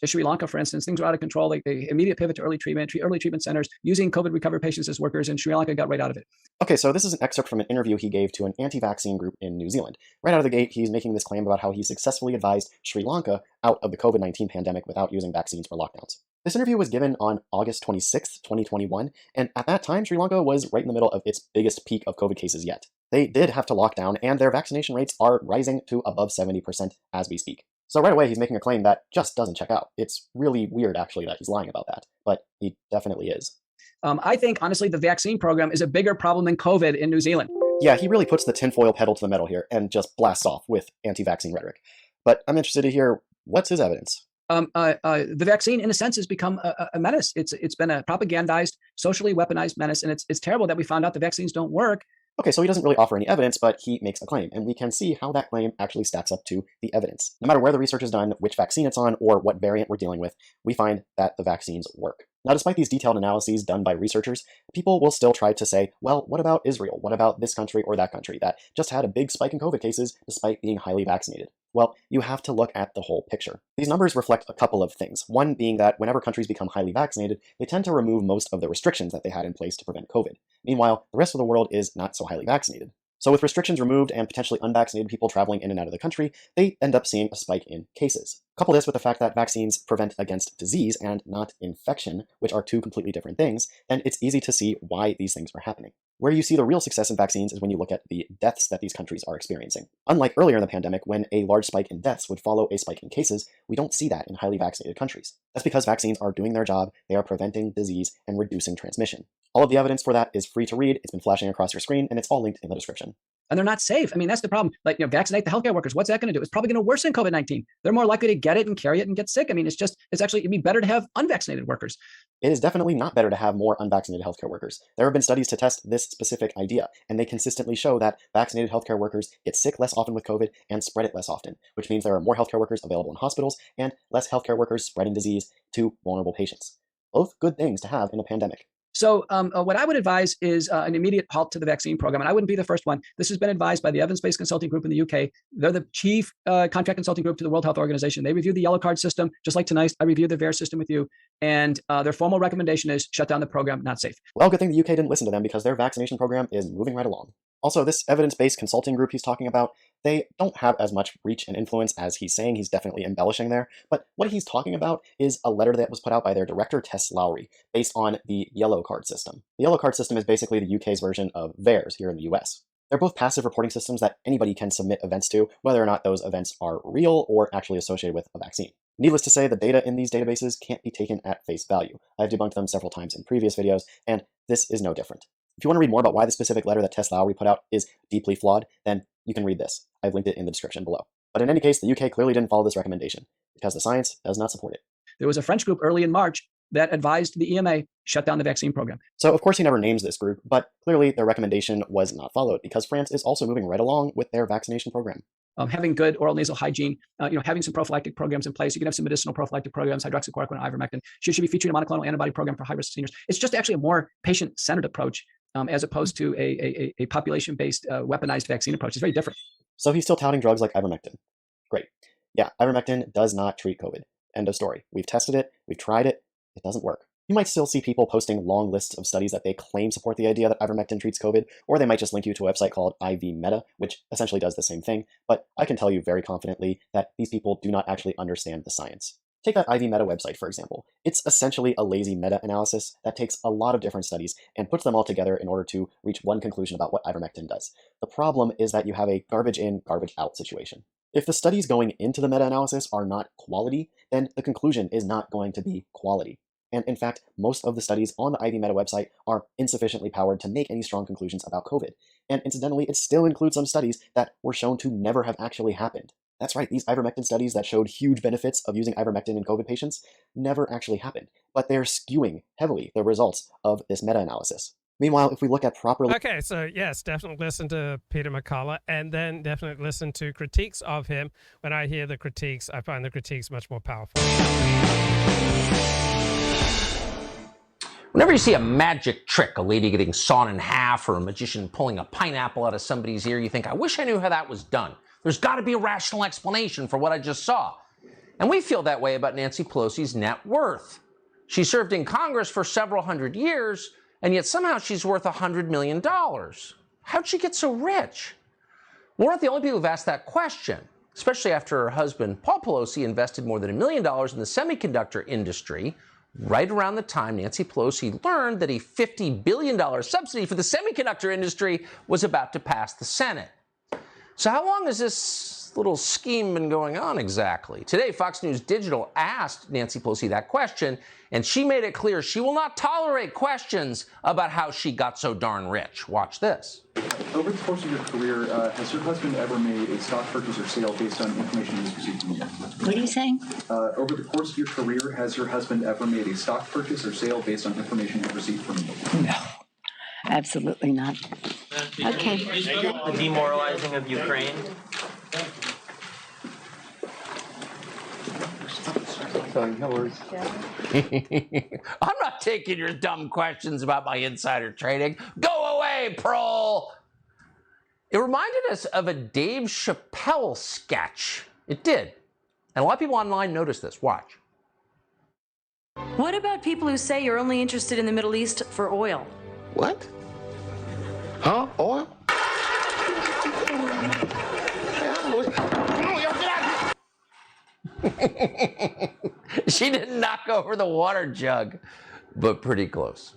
Speaker 14: Sri Lanka, for instance. Things were out of control. Like the immediate pivot to early treatment centers, using COVID recovered patients as workers, and Sri Lanka got right out of it.
Speaker 13: Okay, so this is an excerpt from an interview he gave to an anti-vaccine group in New Zealand. Right out of the gate, he's making this claim about how he successfully advised Sri Lanka out of the COVID-19 pandemic without using vaccines or lockdowns. This interview was given on August 26th, 2021, and at that time, Sri Lanka was right in the middle of its biggest peak of COVID cases yet. They did have to lock down, and their vaccination rates are rising to above 70% as we speak. So right away, he's making a claim that just doesn't check out. It's really weird, actually, that he's lying about that, but he definitely is.
Speaker 14: I think, honestly, the vaccine program is a bigger problem than COVID in New Zealand.
Speaker 13: Yeah, he really puts the tinfoil pedal to the metal here and just blasts off with anti-vaccine rhetoric. But I'm interested to hear, what's his evidence?
Speaker 14: The vaccine, in a sense, has become a menace. It's been a propagandized, socially weaponized menace, and it's terrible that we found out the vaccines don't work.
Speaker 13: Okay, so he doesn't really offer any evidence, but he makes a claim, and we can see how that claim actually stacks up to the evidence. No matter where the research is done, which vaccine it's on, or what variant we're dealing with, we find that the vaccines work. Now, despite these detailed analyses done by researchers, people will still try to say, well, what about Israel? What about this country or that country that just had a big spike in COVID cases despite being highly vaccinated? Well, you have to look at the whole picture. These numbers reflect a couple of things. One being that whenever countries become highly vaccinated, they tend to remove most of the restrictions that they had in place to prevent COVID. Meanwhile, the rest of the world is not so highly vaccinated. So with restrictions removed and potentially unvaccinated people traveling in and out of the country, they end up seeing a spike in cases. Couple this with the fact that vaccines prevent against disease and not infection, which are two completely different things, and it's easy to see why these things are happening. Where you see the real success in vaccines is when you look at the deaths that these countries are experiencing. Unlike earlier in the pandemic, when a large spike in deaths would follow a spike in cases, we don't see that in highly vaccinated countries. That's because vaccines are doing their job, they are preventing disease and reducing transmission. All of the evidence for that is free to read, it's been flashing across your screen, and it's all linked in the description.
Speaker 14: And they're not safe. I mean, that's the problem. Like, vaccinate the healthcare workers. What's that going to do? It's probably going to worsen COVID-19. They're more likely to get it and carry it and get sick. I mean, it'd be better to have unvaccinated workers.
Speaker 13: It is definitely not better to have more unvaccinated healthcare workers. There have been studies to test this specific idea, and they consistently show that vaccinated healthcare workers get sick less often with COVID and spread it less often, which means there are more healthcare workers available in hospitals and less healthcare workers spreading disease to vulnerable patients. Both good things to have in a pandemic.
Speaker 14: So what I would advise is an immediate halt to the vaccine program. And I wouldn't be the first one. This has been advised by the evidence-based consulting group in the UK. They're the chief contract consulting group to the World Health Organization. They reviewed the yellow card system, just like tonight. I reviewed the VAERS system with you. And their formal recommendation is shut down the program, not safe.
Speaker 13: Well, good thing the UK didn't listen to them because their vaccination program is moving right along. Also, this evidence-based consulting group he's talking about, they don't have as much reach and influence as he's saying. He's definitely embellishing there. But what he's talking about is a letter that was put out by their director, Tess Lowry, based on the yellow card system. The yellow card system is basically the UK's version of VAERS here in the US. They're both passive reporting systems that anybody can submit events to, whether or not those events are real or actually associated with a vaccine. Needless to say, the data in these databases can't be taken at face value. I've debunked them several times in previous videos, and this is no different. If you want to read more about why the specific letter that Tess Lowry put out is deeply flawed, then you can read this. I've linked it in the description below. But in any case, the UK clearly didn't follow this recommendation, because the science does not support it.
Speaker 14: There was a French group early in March that advised the EMA shut down the vaccine program.
Speaker 13: So of course he never names this group, but clearly their recommendation was not followed, because France is also moving right along with their vaccination program.
Speaker 14: Having good oral nasal hygiene, having some prophylactic programs in place. You can have some medicinal prophylactic programs, hydroxychloroquine, ivermectin. Should be featuring a monoclonal antibody program for high-risk seniors. It's just actually a more patient-centered approach as opposed to a population-based weaponized vaccine approach. It's very different.
Speaker 13: So he's still touting drugs like ivermectin. Great. Yeah, ivermectin does not treat COVID. End of story. We've tested it, we've tried it, it doesn't work. You might still see people posting long lists of studies that they claim support the idea that ivermectin treats COVID, or they might just link you to a website called IV Meta, which essentially does the same thing, but I can tell you very confidently that these people do not actually understand the science. Take that IV Meta website, for example. It's essentially a lazy meta-analysis that takes a lot of different studies and puts them all together in order to reach one conclusion about what ivermectin does. The problem is that you have a garbage in, garbage out situation. If the studies going into the meta-analysis are not quality, then the conclusion is not going to be quality. And in fact, most of the studies on the IV Meta website are insufficiently powered to make any strong conclusions about COVID. And incidentally, it still includes some studies that were shown to never have actually happened. That's right, these ivermectin studies that showed huge benefits of using ivermectin in COVID patients never actually happened, but they're skewing heavily the results of this meta-analysis. Meanwhile, if we look at properly...
Speaker 1: Okay, so yes, definitely listen to Peter McCullough, and then definitely listen to critiques of him. When I hear the critiques, I find the critiques much more powerful.
Speaker 2: Whenever you see a magic trick, a lady getting sawn in half or a magician pulling a pineapple out of somebody's ear, you think, I wish I knew how that was done. There's got to be a rational explanation for what I just saw. And we feel that way about Nancy Pelosi's net worth. She served in Congress for several hundred years, and yet somehow she's worth $100 million. How'd she get so rich? We're not the only people who've asked that question, especially after her husband, Paul Pelosi, invested more than $1 million in the semiconductor industry right around the time Nancy Pelosi learned that a $50 billion subsidy for the semiconductor industry was about to pass the Senate. So how long has this little scheme been going on exactly? Today, Fox News Digital asked Nancy Pelosi that question, and she made it clear she will not tolerate questions about how she got so darn rich. Watch this.
Speaker 15: Over the course of your career, has your husband ever made a stock purchase or sale based on information he's received from you?
Speaker 16: What are you saying?
Speaker 15: Over the course of your career, has your husband ever made a stock purchase or sale based on information he's received from you?
Speaker 16: No, absolutely not. Okay.
Speaker 17: The demoralizing of Ukraine.
Speaker 15: Sorry, no worries.
Speaker 2: I'm not taking your dumb questions about my insider trading. Go away, Prohl! It reminded us of a Dave Chappelle sketch. It did. And a lot of people online noticed this. Watch.
Speaker 18: What about people who say you're only interested in the Middle East for oil?
Speaker 19: What? Huh? Oil?
Speaker 2: She didn't knock over the water jug, but pretty close.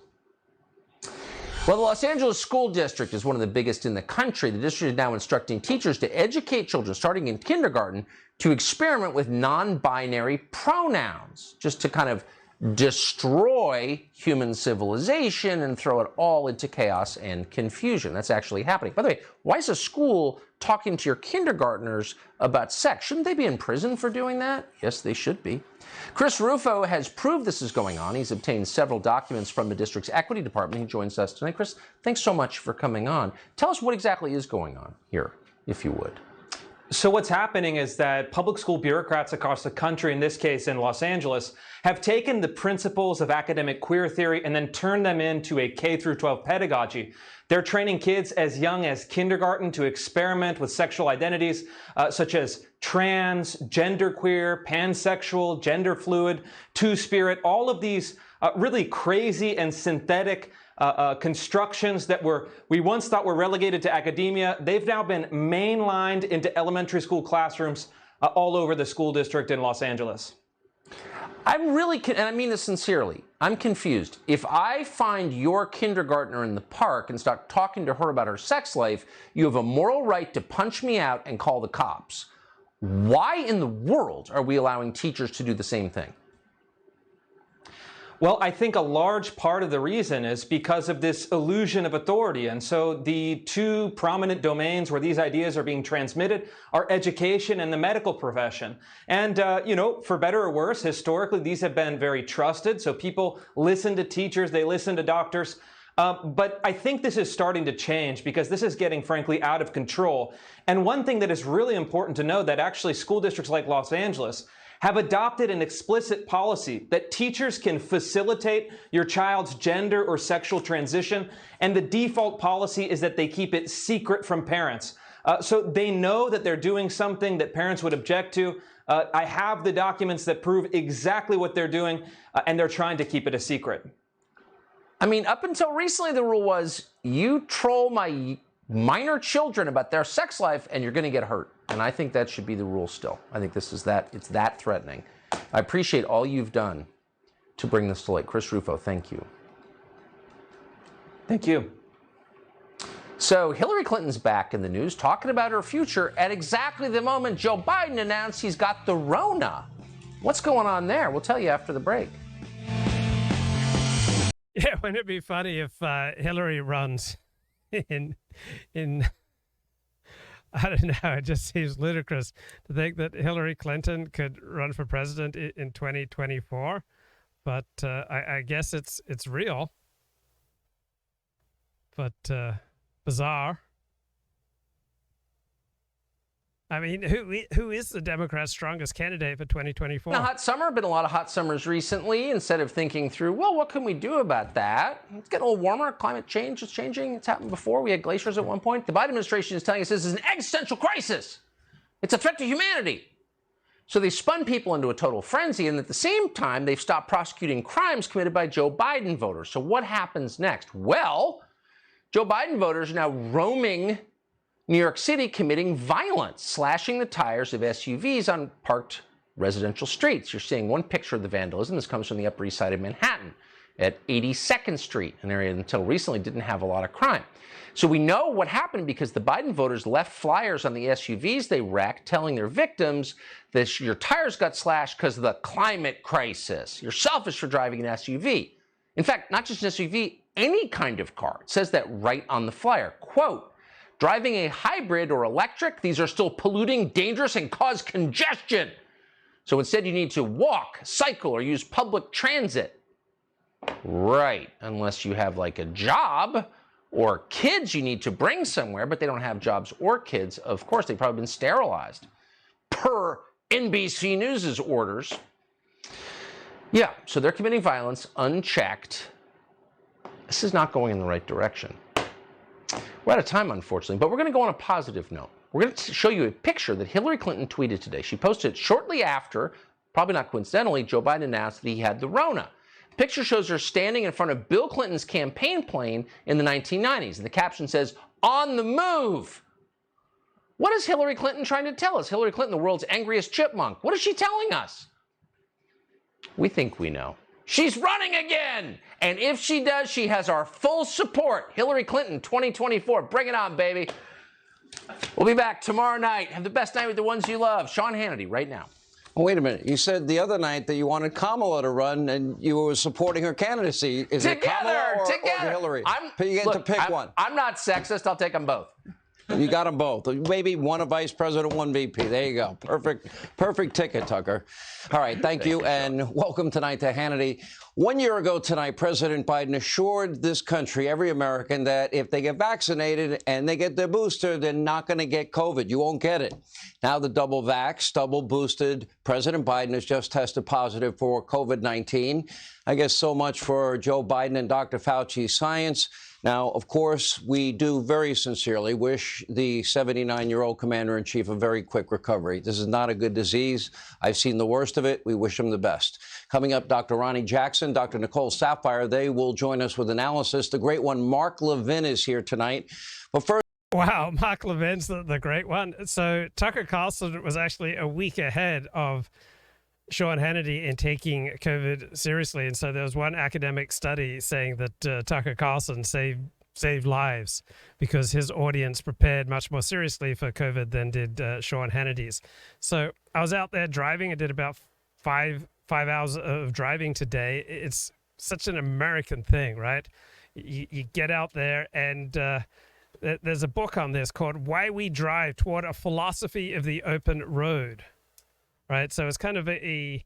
Speaker 2: Well, the Los Angeles School District is one of the biggest in the country. The district is now instructing teachers to educate children starting in kindergarten to experiment with non-binary pronouns, just to kind of destroy human civilization and throw it all into chaos and confusion. That's actually happening. By the way, why is a school talking to your kindergartners about sex? Shouldn't they be in prison for doing that? Yes, they should be. Chris Rufo has proved this is going on. He's obtained several documents from the district's equity department. He joins us tonight. Chris, thanks so much for coming on. Tell us what exactly is going on here, if you would.
Speaker 20: So what's happening is that public school bureaucrats across the country, in this case in Los Angeles, have taken the principles of academic queer theory and then turned them into a K-12 pedagogy. They're training kids as young as kindergarten to experiment with sexual identities such as trans, genderqueer, pansexual, gender fluid, two-spirit, all of these really crazy and synthetic constructions that we once thought were relegated to academia. They've now been mainlined into elementary school classrooms all over the school district in Los Angeles.
Speaker 2: I'm really, and I mean this sincerely, I'm confused. If I find your kindergartner in the park and start talking to her about her sex life, you have a moral right to punch me out and call the cops. Why in the world are we allowing teachers to do the same thing?
Speaker 20: Well, I think a large part of the reason is because of this illusion of authority. And so the two prominent domains where these ideas are being transmitted are education and the medical profession. And, for better or worse, historically, these have been very trusted. So people listen to teachers, they listen to doctors. But I think this is starting to change because this is getting, frankly, out of control. And one thing that is really important to know that actually school districts like Los Angeles have adopted an explicit policy that teachers can facilitate your child's gender or sexual transition, and the default policy is that they keep it secret from parents. So they know that they're doing something that parents would object to. I have the documents that prove exactly what they're doing, and they're trying to keep it a secret.
Speaker 2: I mean, up until recently, the rule was you troll my minor children about their sex life and you're going to get hurt. And I think that should be the rule still. I think this is that, it's that threatening. I appreciate all you've done to bring this to light. Chris Rufo, thank you.
Speaker 20: Thank you.
Speaker 2: So Hillary Clinton's back in the news talking about her future at exactly the moment Joe Biden announced he's got the Rona. What's going on there? We'll tell you after the break.
Speaker 1: Yeah, wouldn't it be funny if Hillary runs in I don't know, it just seems ludicrous to think that Hillary Clinton could run for president in 2024, but I guess it's real, but bizarre. I mean, who is the Democrats' strongest candidate for 2024?
Speaker 2: A hot summer, been a lot of hot summers recently. Instead of thinking through, well, what can we do about that? It's getting a little warmer. Climate change is changing. It's happened before. We had glaciers at one point. The Biden administration is telling us this is an existential crisis. It's a threat to humanity. So they spun people into a total frenzy, and at the same time, they've stopped prosecuting crimes committed by Joe Biden voters. So what happens next? Well, Joe Biden voters are now roaming New York City committing violence, slashing the tires of SUVs on parked residential streets. You're seeing one picture of the vandalism. This comes from the Upper East Side of Manhattan at 82nd Street, an area that until recently didn't have a lot of crime. So we know what happened because the Biden voters left flyers on the SUVs they wrecked telling their victims that your tires got slashed because of the climate crisis. You're selfish for driving an SUV. In fact, not just an SUV, any kind of car. It says that right on the flyer. Quote, driving a hybrid or electric, these are still polluting, dangerous, and cause congestion. So instead, you need to walk, cycle, or use public transit. Right, unless you have like a job or kids you need to bring somewhere, but they don't have jobs or kids. Of course, they've probably been sterilized per NBC News' orders. Yeah, so they're committing violence unchecked. This is not going in the right direction. We're out of time, unfortunately, but we're going to go on a positive note. We're going to show you a picture that Hillary Clinton tweeted today. She posted it shortly after, probably not coincidentally, Joe Biden announced that he had the Rona. The picture shows her standing in front of Bill Clinton's campaign plane in the 1990s, and the caption says, "On the move." What is Hillary Clinton trying to tell us? Hillary Clinton, the world's angriest chipmunk. What is she telling us? We think we know. She's running again! And if she does, she has our full support. Hillary Clinton, 2024. Bring it on, baby. We'll be back tomorrow night. Have the best night with the ones you love. Sean Hannity, right now.
Speaker 21: Oh, wait a minute. You said the other night that you wanted Kamala to run and you were supporting her candidacy. Is it Kamala or Hillary? You get to pick one.
Speaker 2: I'm not sexist. I'll take them both.
Speaker 21: You got them both. Maybe one a vice president, one VP. There you go. Perfect ticket, Tucker. All right, thank you, and welcome tonight to Hannity. 1 year ago tonight, President Biden assured this country, every American, that if they get vaccinated and they get their booster, they're not going to get COVID. You won't get it. Now the double vaxxed, double boosted President Biden has just tested positive for COVID-19. I guess so much for Joe Biden and Dr. Fauci's science. Now, of course, we do very sincerely wish the 79-year-old commander-in-chief a very quick recovery. This is not a good disease. I've seen the worst of it. We wish him the best. Coming up, Dr. Ronnie Jackson, Dr. Nicole Sapphire, they will join us with analysis. The great one, Mark Levin, is here tonight. But first...
Speaker 1: Wow, Mark Levin's the great one. So Tucker Carlson was actually a week ahead of Sean Hannity in taking COVID seriously. And so there was one academic study saying that Tucker Carlson saved lives because his audience prepared much more seriously for COVID than did Sean Hannity's. So I was out there driving. I did about five hours of driving today. It's such an American thing, right? You get out there and there's a book on this called Why We Drive Toward a Philosophy of the Open Road. Right, so it's kind of a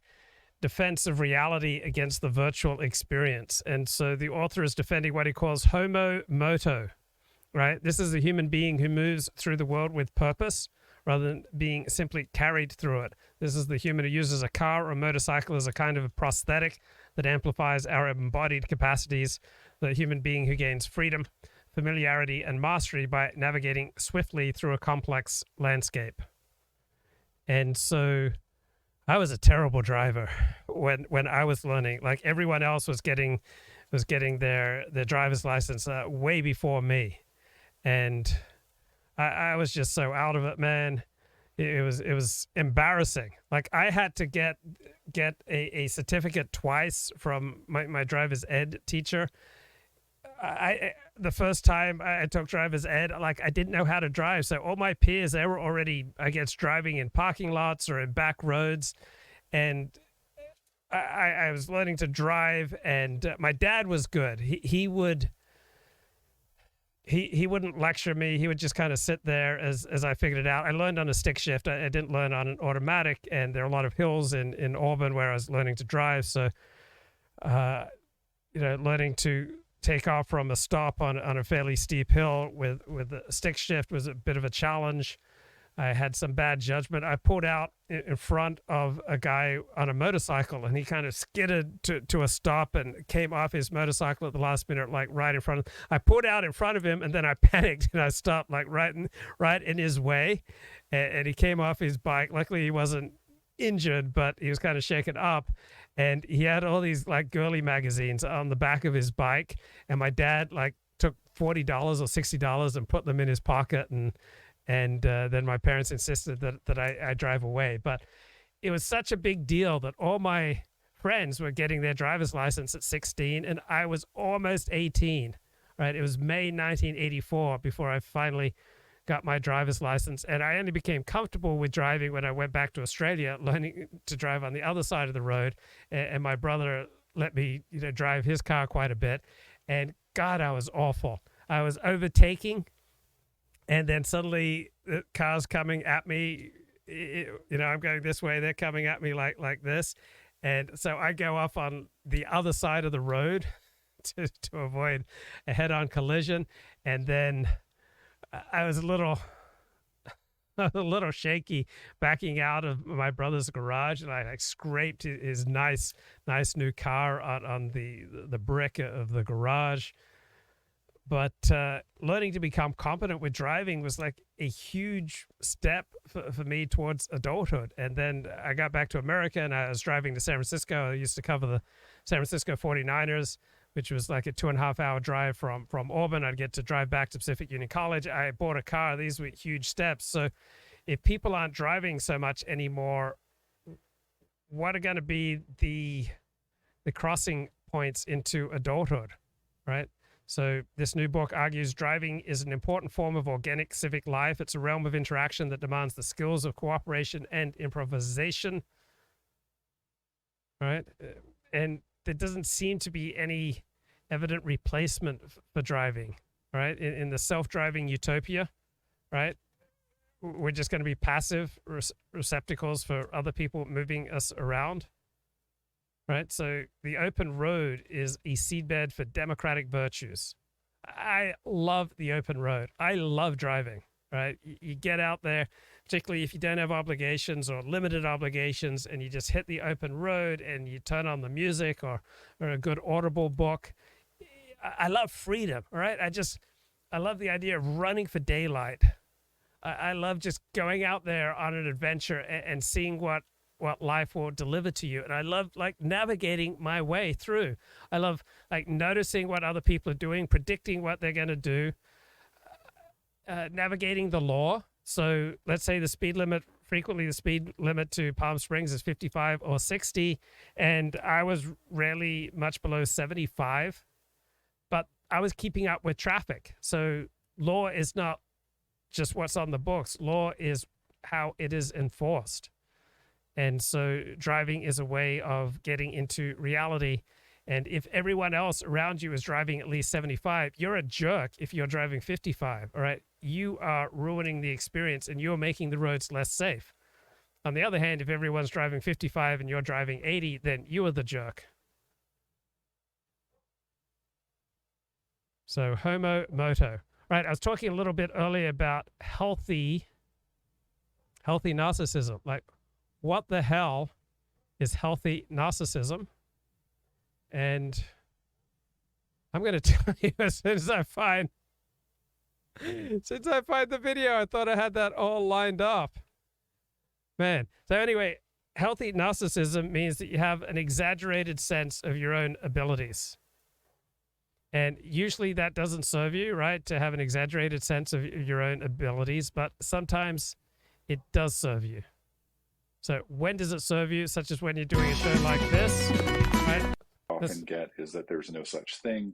Speaker 1: defense of reality against the virtual experience. And so the author is defending what he calls homo moto, right? This is a human being who moves through the world with purpose rather than being simply carried through it. This is the human who uses a car or a motorcycle as a kind of a prosthetic that amplifies our embodied capacities, the human being who gains freedom familiarity and mastery by navigating swiftly through a complex landscape. And so I was a terrible driver when I was learning. Like everyone else was getting their driver's license way before me, and I was just so out of it, man. It was embarrassing. Like I had to get a certificate twice from my driver's ed teacher. The first time I took driver's ed, like I didn't know how to drive. So all my peers, they were already, I guess, driving in parking lots or in back roads. And I was learning to drive, and my dad was good. He wouldn't lecture me. He would just kind of sit there as I figured it out. I learned on a stick shift. I didn't learn on an automatic, and there are a lot of hills in Auburn where I was learning to drive. So, learning to take off from a stop on a fairly steep hill with a stick shift was a bit of a challenge. I had some bad judgment. I pulled out in front of a guy on a motorcycle, and he kind of skidded to a stop and came off his motorcycle at the last minute, like right in front of him. I pulled out in front of him, and then I panicked, and I stopped like right in his way, and he came off his bike. Luckily, he wasn't injured, but he was kind of shaken up, and he had all these like girly magazines on the back of his bike, and my dad like took $40 or $60 and put them in his pocket, and then my parents insisted that I drive away. But it was such a big deal that all my friends were getting their driver's license at 16, and I was almost 18, right? It was May 1984 before I finally got my driver's license. And I only became comfortable with driving when I went back to Australia, learning to drive on the other side of the road. And my brother let me drive his car quite a bit. And God, I was awful. I was overtaking, and then suddenly the car's coming at me. I'm going this way, they're coming at me like this. And so I go off on the other side of the road to avoid a head-on collision. And then I was a little shaky backing out of my brother's garage, and I scraped his nice new car on the brick of the garage. But learning to become competent with driving was like a huge step for me towards adulthood. And then I got back to America, and I was driving to San Francisco. I used to cover the San Francisco 49ers, which was like a 2.5-hour drive from Auburn. I'd get to drive back to Pacific Union College. I bought a car. These were huge steps. So if people aren't driving so much anymore, what are going to be the crossing points into adulthood, right? So this new book argues driving is an important form of organic civic life. It's a realm of interaction that demands the skills of cooperation and improvisation, right? And there doesn't seem to be any evident replacement for driving, right? In the self-driving utopia, right? We're just going to be passive receptacles for other people moving us around, right? So the open road is a seedbed for democratic virtues. I love the open road. I love driving, right? You get out there, particularly if you don't have obligations or limited obligations, and you just hit the open road and you turn on the music or a good Audible book. I love freedom, right? I love the idea of running for daylight. I love just going out there on an adventure and seeing what life will deliver to you. And I love like navigating my way through. I love like noticing what other people are doing, predicting what they're going to do, navigating the law. So let's say frequently the speed limit to Palm Springs is 55 or 60. And I was rarely much below 75, but I was keeping up with traffic. So law is not just what's on the books. Law is how it is enforced. And so driving is a way of getting into reality. And if everyone else around you is driving at least 75, you're a jerk if you're driving 55, all right? You are ruining the experience, and you're making the roads less safe. On the other hand, if everyone's driving 55 and you're driving 80, then you are the jerk. So homo moto. Right, I was talking a little bit earlier about healthy narcissism. Like, what the hell is healthy narcissism? And I'm going to tell you as soon as I find Since I find the video, I thought I had that all lined up. Man. So anyway, healthy narcissism means that you have an exaggerated sense of your own abilities. And usually that doesn't serve you, right? To have an exaggerated sense of your own abilities, but sometimes it does serve you. So when does it serve you? Such as when you're doing a show like this, right?
Speaker 4: Often get is that there's no such thing.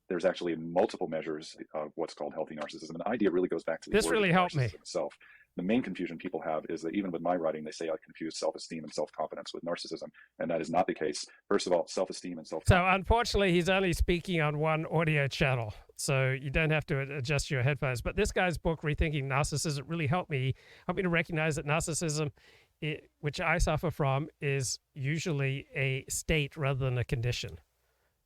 Speaker 4: There's actually multiple measures of what's called healthy narcissism. And the idea really goes back to the
Speaker 1: this really helped me.
Speaker 4: Itself. The main confusion people have is that even with my writing, they say I confuse self-esteem and self-confidence with narcissism, and that is not the case. First of all, self-esteem and self-confidence.
Speaker 1: So unfortunately, he's only speaking on one audio channel, so you don't have to adjust your headphones. But this guy's book, Rethinking Narcissism, really helped me to recognize that narcissism, which I suffer from, is usually a state rather than a condition.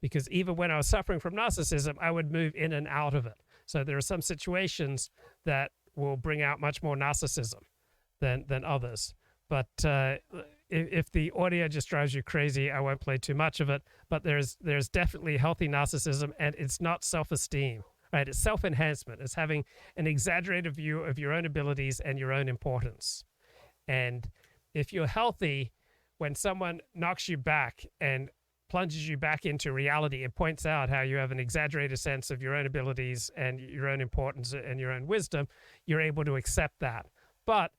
Speaker 1: Because even when I was suffering from narcissism, I would move in and out of it. So there are some situations that will bring out much more narcissism than others. But if the audio just drives you crazy, I won't play too much of it. But there's definitely healthy narcissism, and it's not self-esteem, right? It's self-enhancement. It's having an exaggerated view of your own abilities and your own importance. And if you're healthy, when someone knocks you back and plunges you back into reality and points out how you have an exaggerated sense of your own abilities and your own importance and your own wisdom, you're able to accept that. But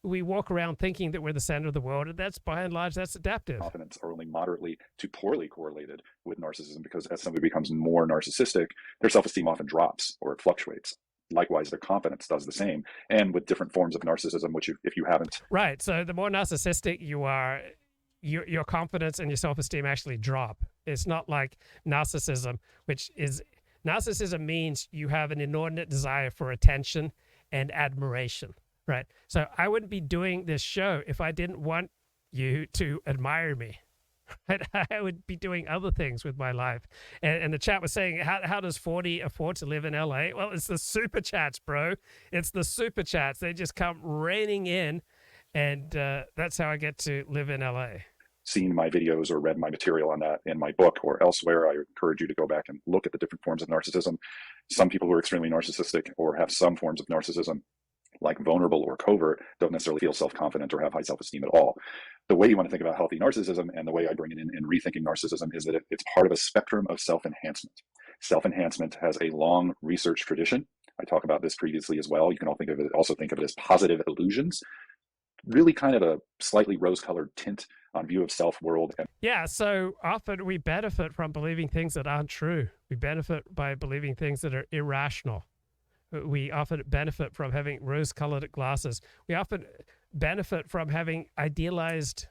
Speaker 1: we walk around thinking that we're the center of the world, and that's by and large, that's adaptive.
Speaker 4: Confidence are only moderately to poorly correlated with narcissism, because as somebody becomes more narcissistic, their self-esteem often drops or it fluctuates. Likewise, their confidence does the same. And with different forms of narcissism, which if you haven't... Right.
Speaker 1: So the more narcissistic you are, your confidence and your self-esteem actually drop. It's not like narcissism, narcissism means you have an inordinate desire for attention and admiration, right? So I wouldn't be doing this show if I didn't want you to admire me. Right? I would be doing other things with my life. And the chat was saying, how does 40 afford to live in LA? Well, it's the super chats, bro. It's the super chats. They just come raining in. And that's how I get to live in LA.
Speaker 4: Seen my videos or read my material on that in my book or elsewhere, I encourage you to go back and look at the different forms of narcissism. Some people who are extremely narcissistic or have some forms of narcissism, like vulnerable or covert, don't necessarily feel self-confident or have high self-esteem at all. The way you want to think about healthy narcissism, and the way I bring it in Rethinking Narcissism, is that it's part of a spectrum of self-enhancement. Self-enhancement has a long research tradition. I talked about this previously as well. You can also think of it as positive illusions. Really kind of a slightly rose-colored tint on view of self-world.
Speaker 1: Yeah, so often we benefit from believing things that aren't true. We benefit by believing things that are irrational. We often benefit from having rose-colored glasses. We often benefit from having idealized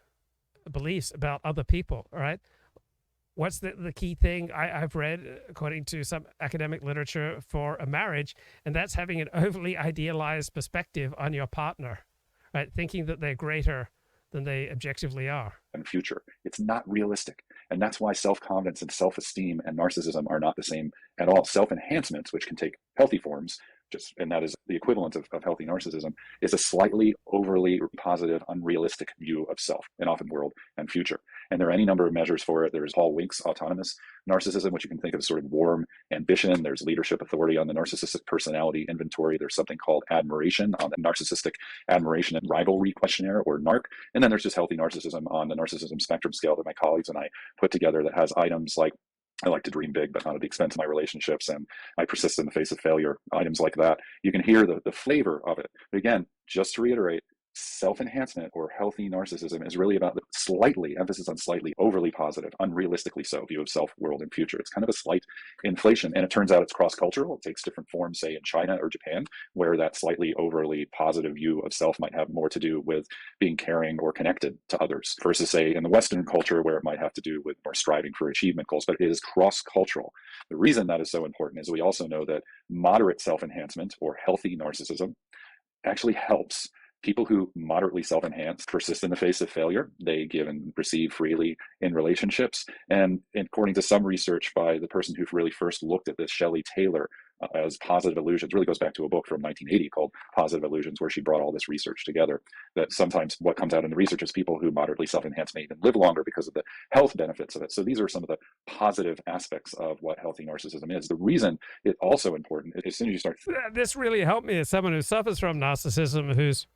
Speaker 1: beliefs about other people, all right? What's the key thing I've read, according to some academic literature, for a marriage, and that's having an overly idealized perspective on your partner. Right, thinking that they're greater than they objectively are.
Speaker 4: And future. It's not realistic. And that's why self-confidence and self-esteem and narcissism are not the same at all. Self-enhancements, which can take healthy forms, and that is the equivalent of healthy narcissism, is a slightly overly positive, unrealistic view of self and often world and future. And there are any number of measures for it. There's Paul Wink's autonomous narcissism, which you can think of as sort of warm ambition. There's leadership authority on the narcissistic personality inventory. There's something called admiration on the narcissistic admiration and rivalry questionnaire, or NARC. And then there's just healthy narcissism on the narcissism spectrum scale that my colleagues and I put together, that has items like, I like to dream big, but not at the expense of my relationships, and I persist in the face of failure, items like that. You can hear the flavor of it. But again, just to reiterate, self-enhancement or healthy narcissism is really about the emphasis on slightly, overly positive, unrealistically so view of self, world, and future. It's kind of a slight inflation, and it turns out it's cross-cultural. It takes different forms, say in China or Japan, where that slightly overly positive view of self might have more to do with being caring or connected to others, versus say in the Western culture, where it might have to do with more striving for achievement goals. But it is cross-cultural. The reason that is so important is we also know that moderate self-enhancement or healthy narcissism actually helps people who moderately self-enhance persist in the face of failure. They give and receive freely in relationships. And according to some research by the person who really first looked at this, Shelley Taylor, as positive illusions. It really goes back to a book from 1980 called Positive Illusions, where she brought all this research together, that sometimes what comes out in the research is people who moderately self-enhance may even live longer because of the health benefits of it. So these are some of the positive aspects of what healthy narcissism is. The reason it's also important, as soon as you start...
Speaker 1: This really helped me as someone who suffers from narcissism, who's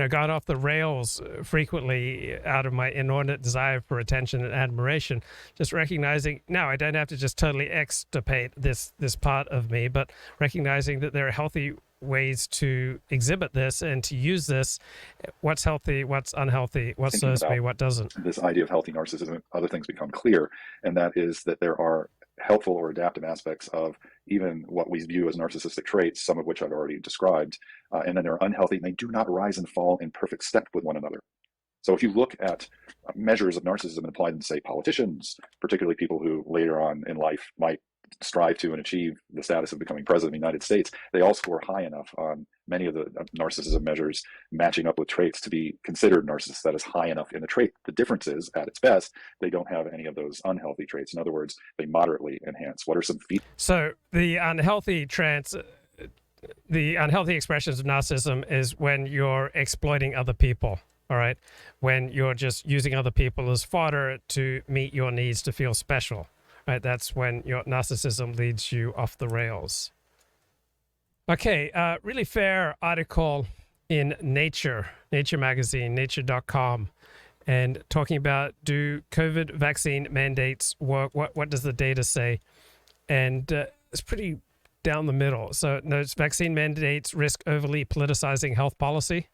Speaker 1: gone off the rails frequently out of my inordinate desire for attention and admiration. Just recognizing, now I don't have to just totally extirpate this part of me, but recognizing that there are healthy ways to exhibit this and to use this. What's healthy, what's unhealthy, what serves me, what doesn't.
Speaker 4: This idea of healthy narcissism, other things become clear, and that is that there are helpful or adaptive aspects of even what we view as narcissistic traits, some of which I've already described, and then they're unhealthy, and they do not rise and fall in perfect step with one another. So if you look at measures of narcissism and apply them to, say, politicians, particularly people who later on in life might strive to and achieve the status of becoming president of the United States, they all score high enough on many of the narcissism measures matching up with traits to be considered narcissists. That is high enough in the trait. The difference is, at its best, they don't have any of those unhealthy traits. In other words, they moderately enhance. What are some features?
Speaker 1: So the unhealthy expressions of narcissism is when you're exploiting other people. All right, when you're just using other people as fodder to meet your needs to feel special. Right, that's when your narcissism leads you off the rails. Okay, really fair article in Nature magazine, nature.com, and talking about, do COVID vaccine mandates work? What does the data say? And it's pretty down the middle. So notes vaccine mandates risk overly politicizing health policy.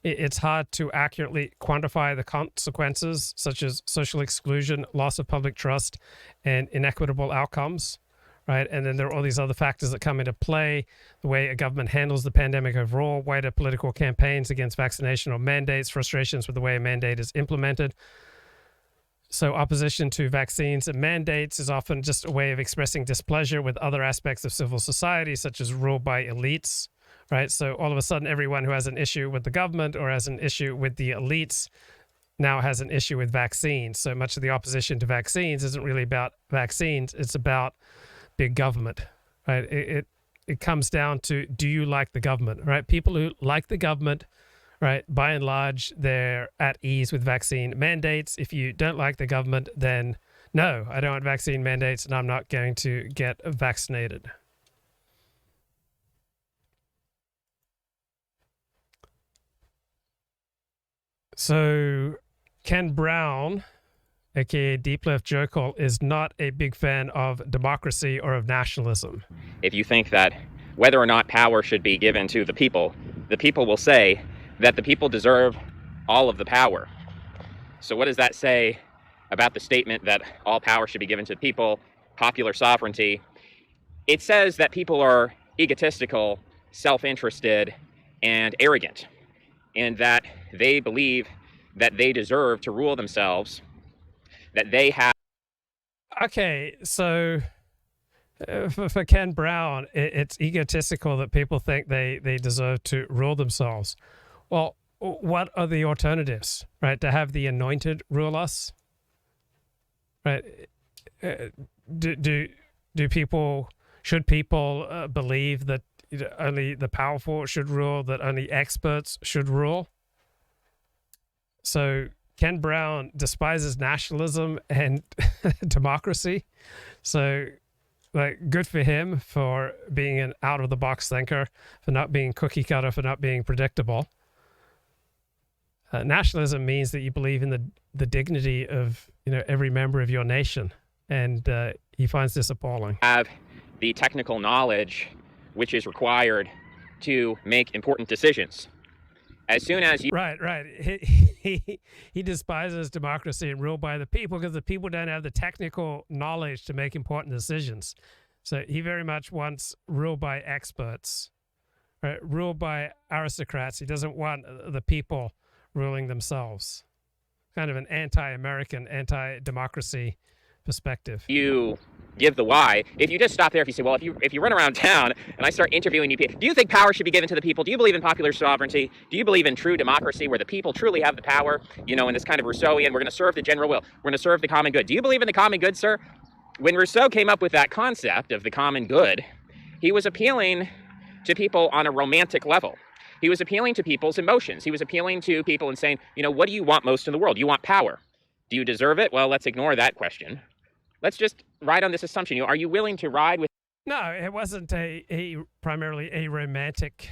Speaker 1: It's hard to accurately quantify the consequences, such as social exclusion, loss of public trust, and inequitable outcomes, right? And then there are all these other factors that come into play, the way a government handles the pandemic overall, wider political campaigns against vaccination or mandates, frustrations with the way a mandate is implemented. So opposition to vaccines and mandates is often just a way of expressing displeasure with other aspects of civil society, such as rule by elites. Right, so all of a sudden, everyone who has an issue with the government or has an issue with the elites now has an issue with vaccines. So much of the opposition to vaccines isn't really about vaccines; it's about big government. Right? It comes down to, do you like the government? Right? People who like the government, right, by and large, they're at ease with vaccine mandates. If you don't like the government, then no, I don't want vaccine mandates, and I'm not going to get vaccinated. So Ken Brown, aka Deep Left Jokel, is not a big fan of democracy or of nationalism.
Speaker 5: If you think that whether or not power should be given to the people will say that the people deserve all of the power. So what does that say about the statement that all power should be given to the people, popular sovereignty? It says that people are egotistical, self-interested, and arrogant, and that they believe that they deserve to rule themselves, that they have...
Speaker 1: Okay, so for Ken Brown, it's egotistical that people think they deserve to rule themselves. Well, what are the alternatives, right? To have the anointed rule us? Right? Should people believe that only the powerful should rule, that only experts should rule? So Ken Brown despises nationalism and democracy. So, like, good for him for being an out-of-the-box thinker, for not being cookie-cutter, for not being predictable. Nationalism means that you believe in the dignity of every member of your nation, and he finds this appalling.
Speaker 5: Have the technical knowledge which is required to make important decisions. As soon as you...
Speaker 1: Right. He despises democracy and rule by the people because the people don't have the technical knowledge to make important decisions. So he very much wants rule by experts, right? Rule by aristocrats. He doesn't want the people ruling themselves. Kind of an anti-American, anti-democracy perspective.
Speaker 5: You give the why. If you just stop there, if you say, well, if you run around town and I start interviewing you, do you think power should be given to the people? Do you believe in popular sovereignty? Do you believe in true democracy where the people truly have the power? In this kind of Rousseauian, we're going to serve the general will. We're going to serve the common good. Do you believe in the common good, sir? When Rousseau came up with that concept of the common good, he was appealing to people on a romantic level. He was appealing to people's emotions. He was appealing to people and saying, you know, what do you want most in the world? You want power. Do you deserve it? Well, let's ignore that question. Let's just ride on this assumption. You know, are you willing to ride with...
Speaker 1: No, it wasn't primarily a romantic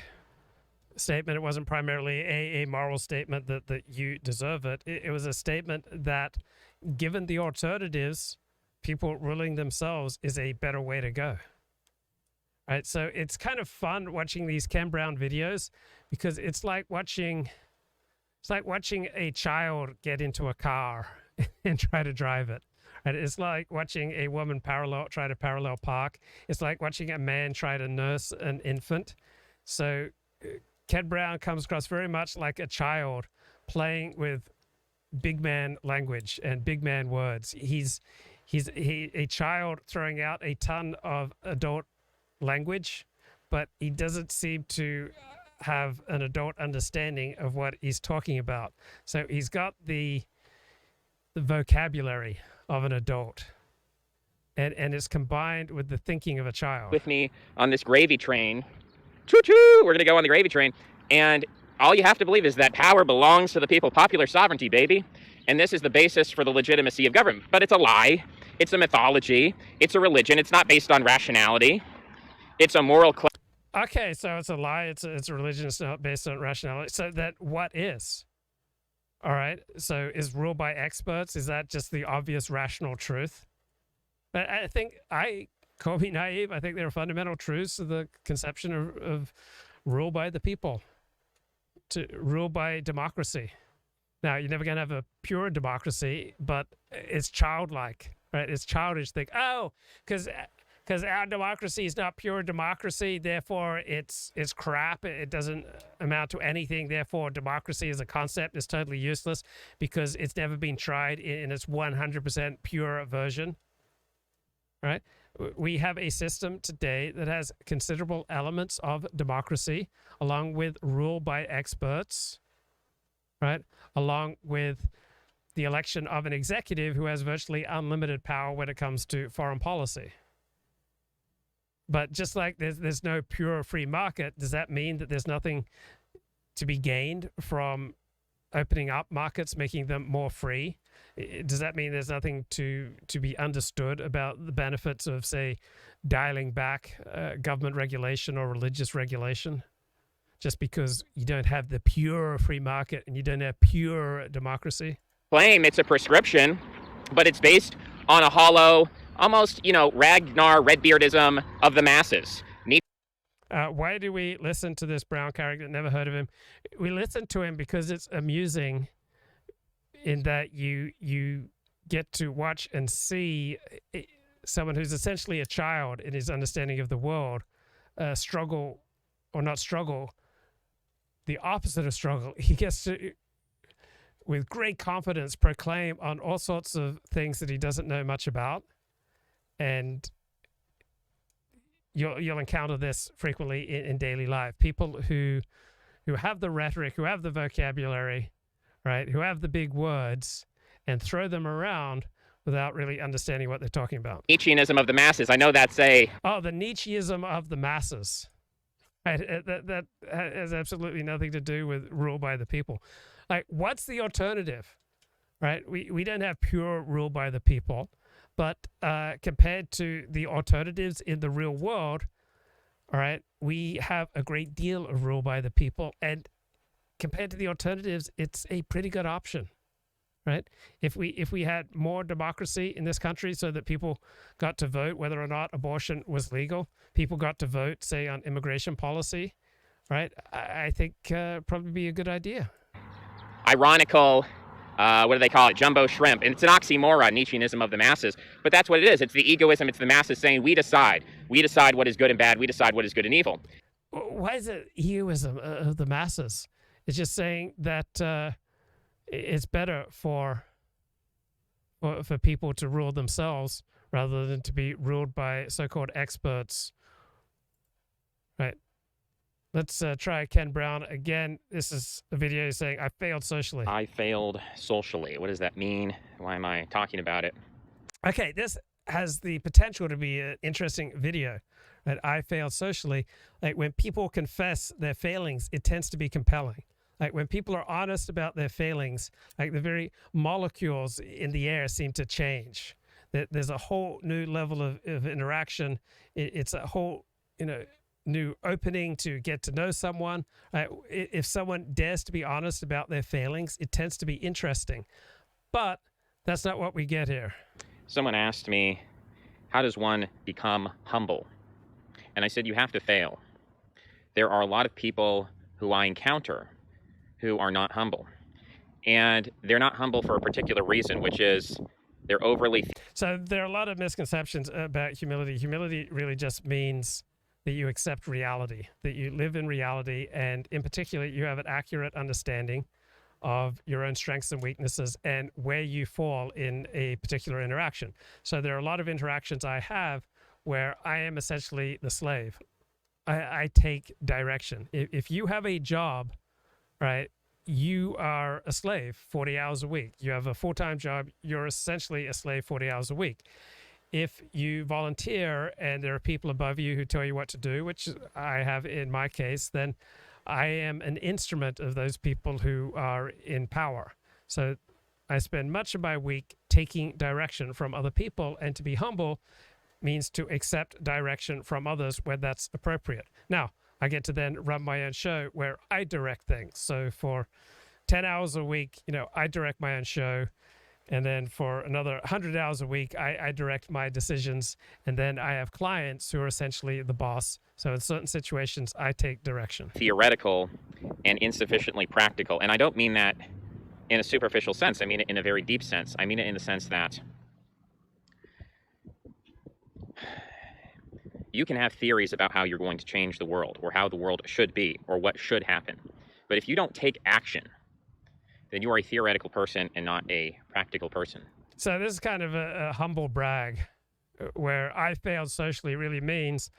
Speaker 1: statement. It wasn't primarily a moral statement that you deserve it. It was a statement that, given the alternatives, people ruling themselves is a better way to go. Right? So it's kind of fun watching these Ken Brown videos because it's like watching a child get into a car and try to drive it. Right? It's like watching a woman try to parallel park. It's like watching a man try to nurse an infant. So Ken Brown comes across very much like a child playing with big man language and big man words. He's a child throwing out a ton of adult language, but he doesn't seem to have an adult understanding of what he's talking about. So he's got the vocabulary of an adult, and it's combined with the thinking of a child.
Speaker 5: With me on this gravy train. Choo-choo! We're going to go on the gravy train. And all you have to believe is that power belongs to the people. Popular sovereignty, baby. And this is the basis for the legitimacy of government. But it's a lie. It's a mythology. It's a religion. It's not based on rationality. It's a moral...
Speaker 1: Okay, so it's a lie. It's a religion. It's not based on rationality. So that what is? All right. So is rule by experts? Is that just the obvious rational truth? But I think call me naive. I think there are fundamental truths to the conception of rule by the people, to rule by democracy. Now, you're never going to have a pure democracy, but it's childlike, right? It's childish. Think, oh, because our democracy is not pure democracy, therefore it's crap. It doesn't amount to anything. Therefore, democracy as a concept is totally useless because it's never been tried in its 100% pure version. Right? We have a system today that has considerable elements of democracy, along with rule by experts, right? Along with the election of an executive who has virtually unlimited power when it comes to foreign policy. But just like there's no pure free market, does that mean that there's nothing to be gained from opening up markets, making them more free? Does that mean there's nothing to be understood about the benefits of, say, dialing back government regulation or religious regulation? Just because you don't have the pure free market and you don't have pure democracy?
Speaker 5: Claim it's a prescription, but it's based on a hollow, almost, Ragnar Redbeardism of the masses.
Speaker 1: Why do we listen to this Brown character? Never heard of him. We listen to him because it's amusing in that you get to watch and see someone who's essentially a child in his understanding of the world struggle, or not struggle, the opposite of struggle. He gets to, with great confidence, proclaim on all sorts of things that he doesn't know much about. And you'll encounter this frequently in daily life. People who have the rhetoric, who have the vocabulary, right, who have the big words, and throw them around without really understanding what they're talking about.
Speaker 5: Nietzscheanism of the masses. I know that's the
Speaker 1: Nietzscheanism of the masses. Right? That has absolutely nothing to do with rule by the people. Like, what's the alternative? Right? We don't have pure rule by the people. But compared to the alternatives in the real world, all right, we have a great deal of rule by the people. And compared to the alternatives, it's a pretty good option, right? If we had more democracy in this country so that people got to vote whether or not abortion was legal, people got to vote, say, on immigration policy, right? I think probably be a good idea.
Speaker 5: Ironical... what do they call it? Jumbo shrimp. And it's an oxymoron, Nietzscheanism of the masses. But that's what it is. It's the egoism. It's the masses saying, we decide. We decide what is good and bad. We decide what is good and evil.
Speaker 1: Why is it egoism of the masses? It's just saying that it's better for people to rule themselves rather than to be ruled by so-called experts. Right. Let's try Ken Brown again. This is a video saying, I failed socially.
Speaker 5: I failed socially. What does that mean? Why am I talking about it?
Speaker 1: Okay, this has the potential to be an interesting video. Right? I failed socially. Like when people confess their failings, it tends to be compelling. Like when people are honest about their failings, like the very molecules in the air seem to change. There's a whole new level of interaction. It's a whole, new opening to get to know someone. If someone dares to be honest about their failings, it tends to be interesting. But that's not what we get here.
Speaker 5: Someone asked me, how does one become humble? And I said, you have to fail. There are a lot of people who I encounter who are not humble. And they're not humble for a particular reason, which is they're overly...
Speaker 1: So there are a lot of misconceptions about humility. Humility really just means that you accept reality, that you live in reality, and in particular, you have an accurate understanding of your own strengths and weaknesses and where you fall in a particular interaction. So there are a lot of interactions I have where I am essentially the slave. I take direction. If you have a job, right, you are a slave 40 hours a week. You have a full-time job, you're essentially a slave 40 hours a week. If you volunteer and there are people above you who tell you what to do, which I have in my case, then I am an instrument of those people who are in power. So I spend much of my week taking direction from other people, and to be humble means to accept direction from others where that's appropriate. Now, I get to then run my own show where I direct things. So for 10 hours a week, I direct my own show. And then for another 100 hours a week, I direct my decisions. And then I have clients who are essentially the boss. So in certain situations, I take direction.
Speaker 5: Theoretical and insufficiently practical. And I don't mean that in a superficial sense. I mean it in a very deep sense. I mean it in the sense that you can have theories about how you're going to change the world, or how the world should be, or what should happen. But if you don't take action, then you are a theoretical person and not a practical person.
Speaker 1: So this is kind of a humble brag, where I failed socially really means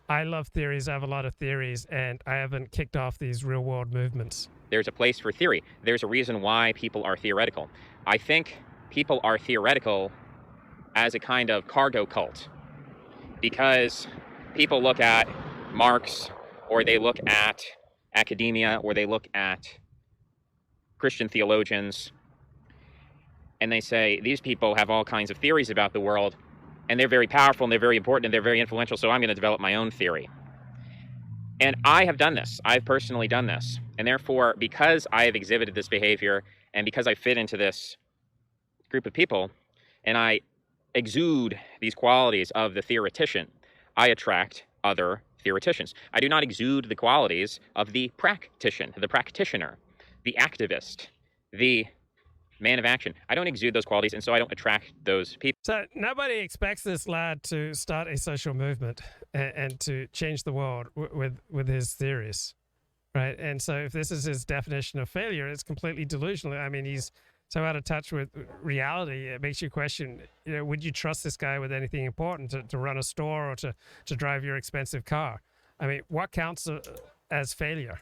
Speaker 1: I love theories, I have a lot of theories, and I haven't kicked off these real-world movements.
Speaker 5: There's a place for theory. There's a reason why people are theoretical. I think people are theoretical as a kind of cargo cult, because people look at Marx, or they look at academia, or they look at Christian theologians, and they say, these people have all kinds of theories about the world, and they're very powerful, and they're very important, and they're very influential, so I'm going to develop my own theory. And I have done this. I've personally done this. And therefore, because I have exhibited this behavior, and because I fit into this group of people, and I exude these qualities of the theoretician, I attract other theoreticians. I do not exude the qualities of the practitioner, the activist, the man of action. I don't exude those qualities, and so I don't attract those people.
Speaker 1: So nobody expects this lad to start a social movement and to change the world with his theories, right? And so if this is his definition of failure, it's completely delusional. I mean, he's so out of touch with reality, it makes you question, would you trust this guy with anything important, to run a store or to drive your expensive car? I mean, what counts as failure,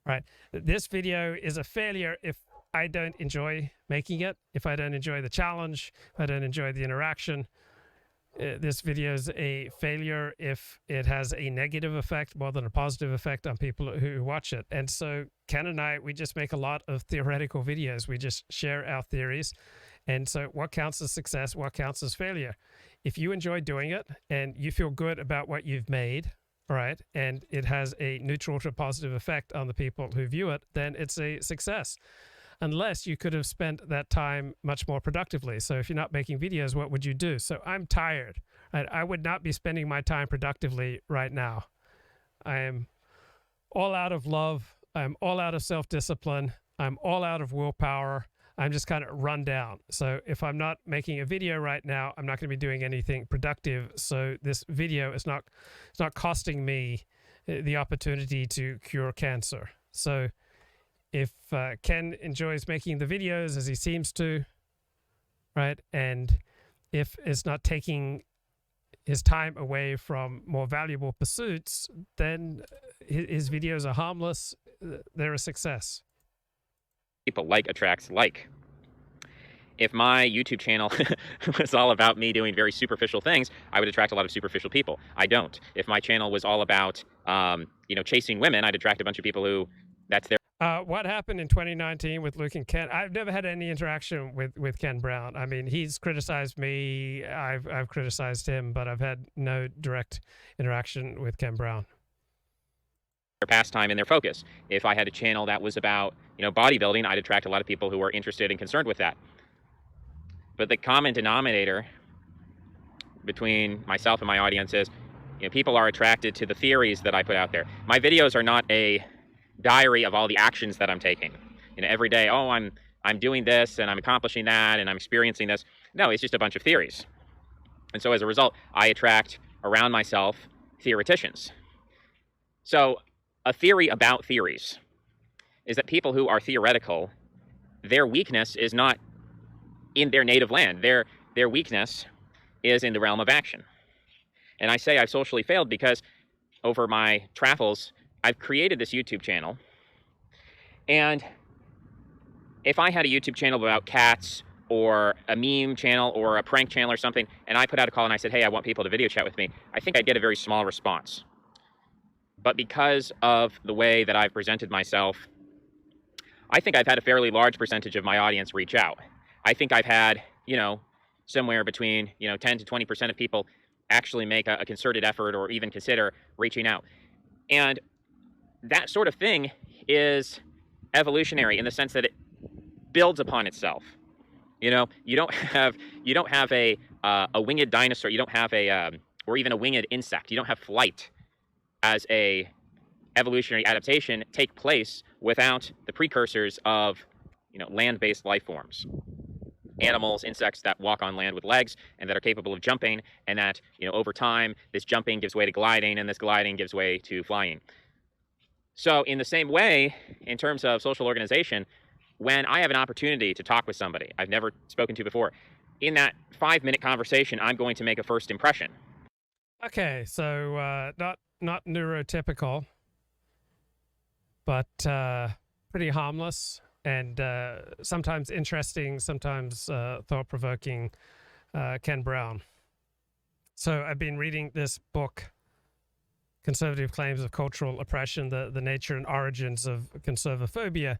Speaker 1: right? This video is a failure if I don't enjoy making it, if I don't enjoy the challenge, if I don't enjoy the interaction. This video is a failure if it has a negative effect more than a positive effect on people who watch it. And so Ken and I, we just make a lot of theoretical videos. We just share our theories. And so what counts as success? What counts as failure? If you enjoy doing it and you feel good about what you've made, right, and it has a neutral to positive effect on the people who view it, then it's a success. Unless you could have spent that time much more productively. So if you're not making videos, what would you do? So I'm tired. Right? I would not be spending my time productively right now. I am all out of love. I'm all out of self-discipline. I'm all out of willpower. I'm just kind of run down. So if I'm not making a video right now, I'm not going to be doing anything productive. So this video is not costing me the opportunity to cure cancer. So if Ken enjoys making the videos as he seems to, right, and if it's not taking his time away from more valuable pursuits, then his videos are harmless. They're a success.
Speaker 5: People like attracts like. If my YouTube channel was all about me doing very superficial things, I would attract a lot of superficial people. I don't. If my channel was all about, chasing women, I'd attract a bunch of people who that's their.
Speaker 1: What happened in 2019 with Luke and Ken? I've never had any interaction with Ken Brown. I mean, he's criticized me. I've criticized him, but I've had no direct interaction with Ken Brown.
Speaker 5: Their pastime and their focus. If I had a channel that was about, bodybuilding, I'd attract a lot of people who are interested and concerned with that. But the common denominator between myself and my audience is, people are attracted to the theories that I put out there. My videos are not a diary of all the actions that I'm taking. Every day, I'm doing this and I'm accomplishing that and I'm experiencing this. No, it's just a bunch of theories. And so as a result, I attract around myself theoreticians. So a theory about theories is that people who are theoretical, their weakness is not in their native land. Their weakness is in the realm of action. And I say I've socially failed because over my travels, I've created this YouTube channel. And if I had a YouTube channel about cats or a meme channel or a prank channel or something, and I put out a call and I said, hey, I want people to video chat with me, I think I'd get a very small response. But because of the way that I've presented myself, I think I've had a fairly large percentage of my audience reach out. I think I've had, somewhere between, 10 to 20% of people actually make a concerted effort or even consider reaching out. And that sort of thing is evolutionary in the sense that it builds upon itself. You don't have a winged dinosaur. You don't have or even a winged insect. You don't have flight as a evolutionary adaptation take place without the precursors of, land-based life forms. Animals, insects that walk on land with legs and that are capable of jumping, and that, over time, this jumping gives way to gliding, and this gliding gives way to flying. So in the same way, in terms of social organization, when I have an opportunity to talk with somebody I've never spoken to before, in that 5-minute conversation, I'm going to make a first impression.
Speaker 1: Okay, so not neurotypical, but pretty harmless. And sometimes interesting, sometimes thought-provoking, Ken Brown. So I've been reading this book, Conservative Claims of Cultural Oppression, the Nature and Origins of Conservaphobia.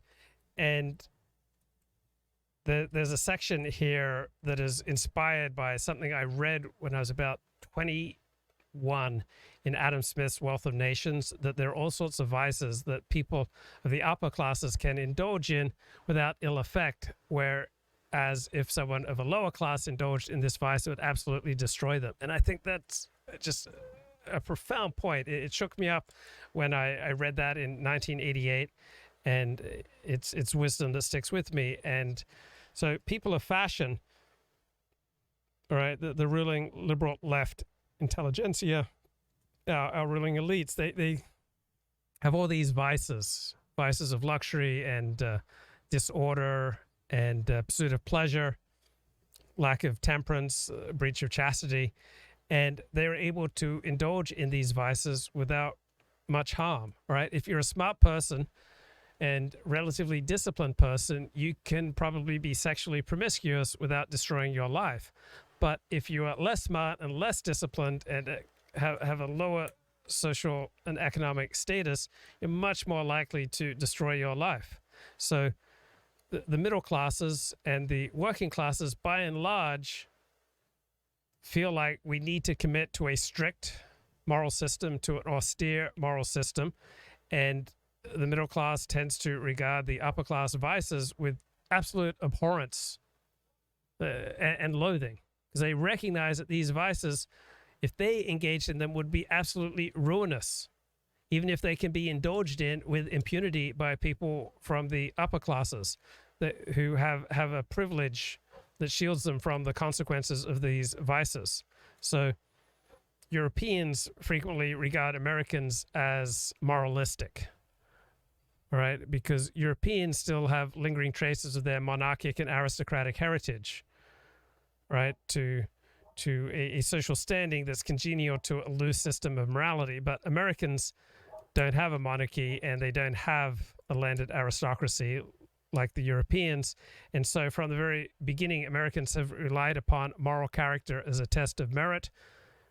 Speaker 1: And there's a section here that is inspired by something I read when I was about 21 in Adam Smith's Wealth of Nations, that there are all sorts of vices that people of the upper classes can indulge in without ill effect, whereas if someone of a lower class indulged in this vice, it would absolutely destroy them. And I think that's just a profound point. It shook me up when I read that in 1988, and it's wisdom that sticks with me. And so people of fashion, all right, the ruling liberal left intelligentsia, our ruling elites, they have all these vices of luxury and disorder and pursuit of pleasure, lack of temperance, breach of chastity, and they're able to indulge in these vices without much harm, right? If you're a smart person and relatively disciplined person, you can probably be sexually promiscuous without destroying your life. But if you are less smart and less disciplined and have a lower social and economic status, you're much more likely to destroy your life. So the middle classes and the working classes, by and large, feel like we need to commit to a strict moral system, to an austere moral system. And the middle class tends to regard the upper class vices with absolute abhorrence and loathing, because they recognize that these vices, if they engaged in them, would be absolutely ruinous, even if they can be indulged in with impunity by people from the upper classes who have a privilege that shields them from the consequences of these vices. So Europeans frequently regard Americans as moralistic, right? Because Europeans still have lingering traces of their monarchic and aristocratic heritage, right? To a social standing that's congenial to a loose system of morality. But Americans don't have a monarchy and they don't have a landed aristocracy like the Europeans. And so from the very beginning, Americans have relied upon moral character as a test of merit.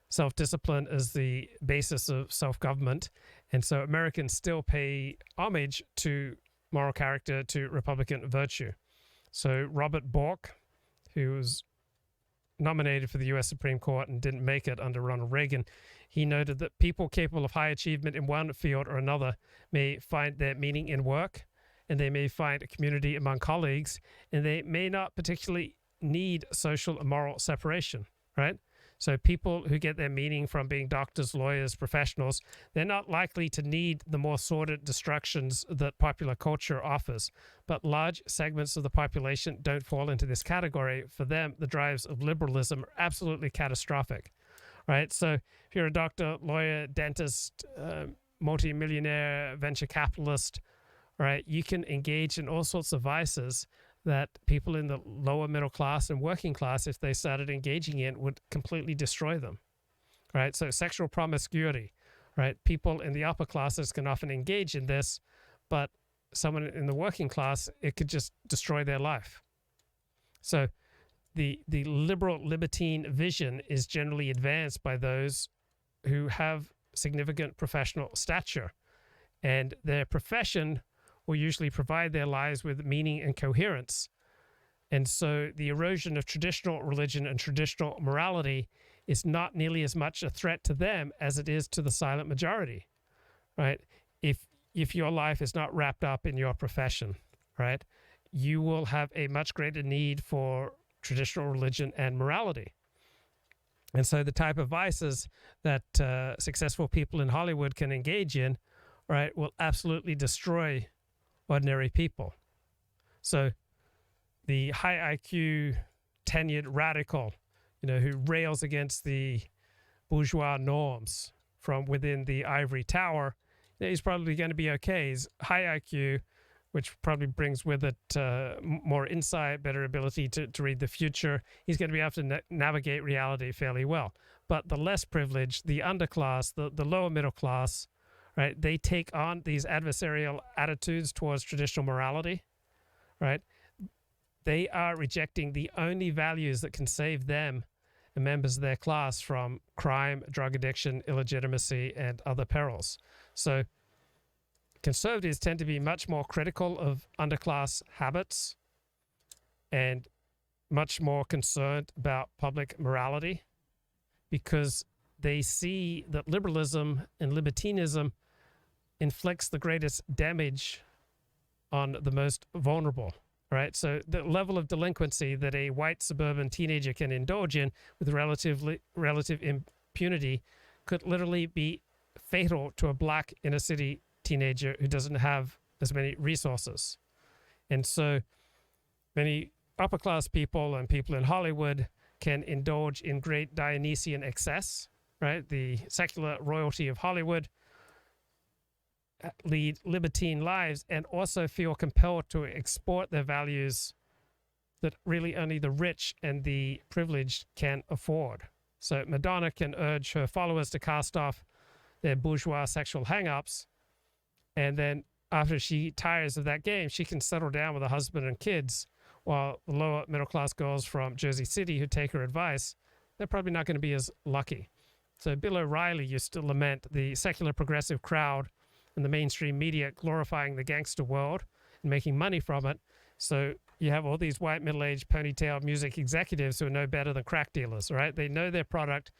Speaker 1: Self-discipline is the basis of self-government. And so Americans still pay homage to moral character, to Republican virtue. So Robert Bork, who was nominated for the U.S. Supreme Court and didn't make it under Ronald Reagan, he noted that people capable of high achievement in one field or another may find their meaning in work, and they may find a community among colleagues, and they may not particularly need social and moral separation, right? So people who get their meaning from being doctors, lawyers, professionals, they're not likely to need the more sordid distractions that popular culture offers. But large segments of the population don't fall into this category. For them, the drives of liberalism are absolutely catastrophic, right? So if you're a doctor, lawyer, dentist, multimillionaire, venture capitalist, right, you can engage in all sorts of vices that people in the lower middle class and working class, if they started engaging in, would completely destroy them, right? So sexual promiscuity, right? People in the upper classes can often engage in this, but someone in the working class, it could just destroy their life. So the liberal libertine vision is generally advanced by those who have significant professional stature, and their profession will usually provide their lives with meaning and coherence. And so the erosion of traditional religion and traditional morality is not nearly as much a threat to them as it is to the silent majority, right? If your life is not wrapped up in your profession, right, you will have a much greater need for traditional religion and morality. And so the type of vices that successful people in Hollywood can engage in, right, will absolutely destroy ordinary people. So the high IQ, tenured radical, who rails against the bourgeois norms from within the ivory tower, he's probably going to be okay. He's high IQ, which probably brings with it more insight, better ability to read the future. He's going to be able to navigate reality fairly well. But the less privileged, the underclass, the lower middle class, right, they take on these adversarial attitudes towards traditional morality, right? They are rejecting the only values that can save them and members of their class from crime, drug addiction, illegitimacy, and other perils. So conservatives tend to be much more critical of underclass habits and much more concerned about public morality, because they see that liberalism and libertinism inflicts the greatest damage on the most vulnerable, right? So the level of delinquency that a white suburban teenager can indulge in with relative impunity could literally be fatal to a black inner city teenager who doesn't have as many resources. And so many upper class people and people in Hollywood can indulge in great Dionysian excess, right? The secular royalty of Hollywood lead libertine lives and also feel compelled to export their values that really only the rich and the privileged can afford. So Madonna can urge her followers to cast off their bourgeois sexual hang-ups, and then after she tires of that game, she can settle down with a husband and kids, while the lower middle-class girls from Jersey City who take her advice, they're probably not going to be as lucky. So Bill O'Reilly used to lament the secular progressive crowd and the mainstream media glorifying the gangster world and making money from it. So you have all these white middle-aged ponytail music executives who are no better than crack dealers, right? They know their product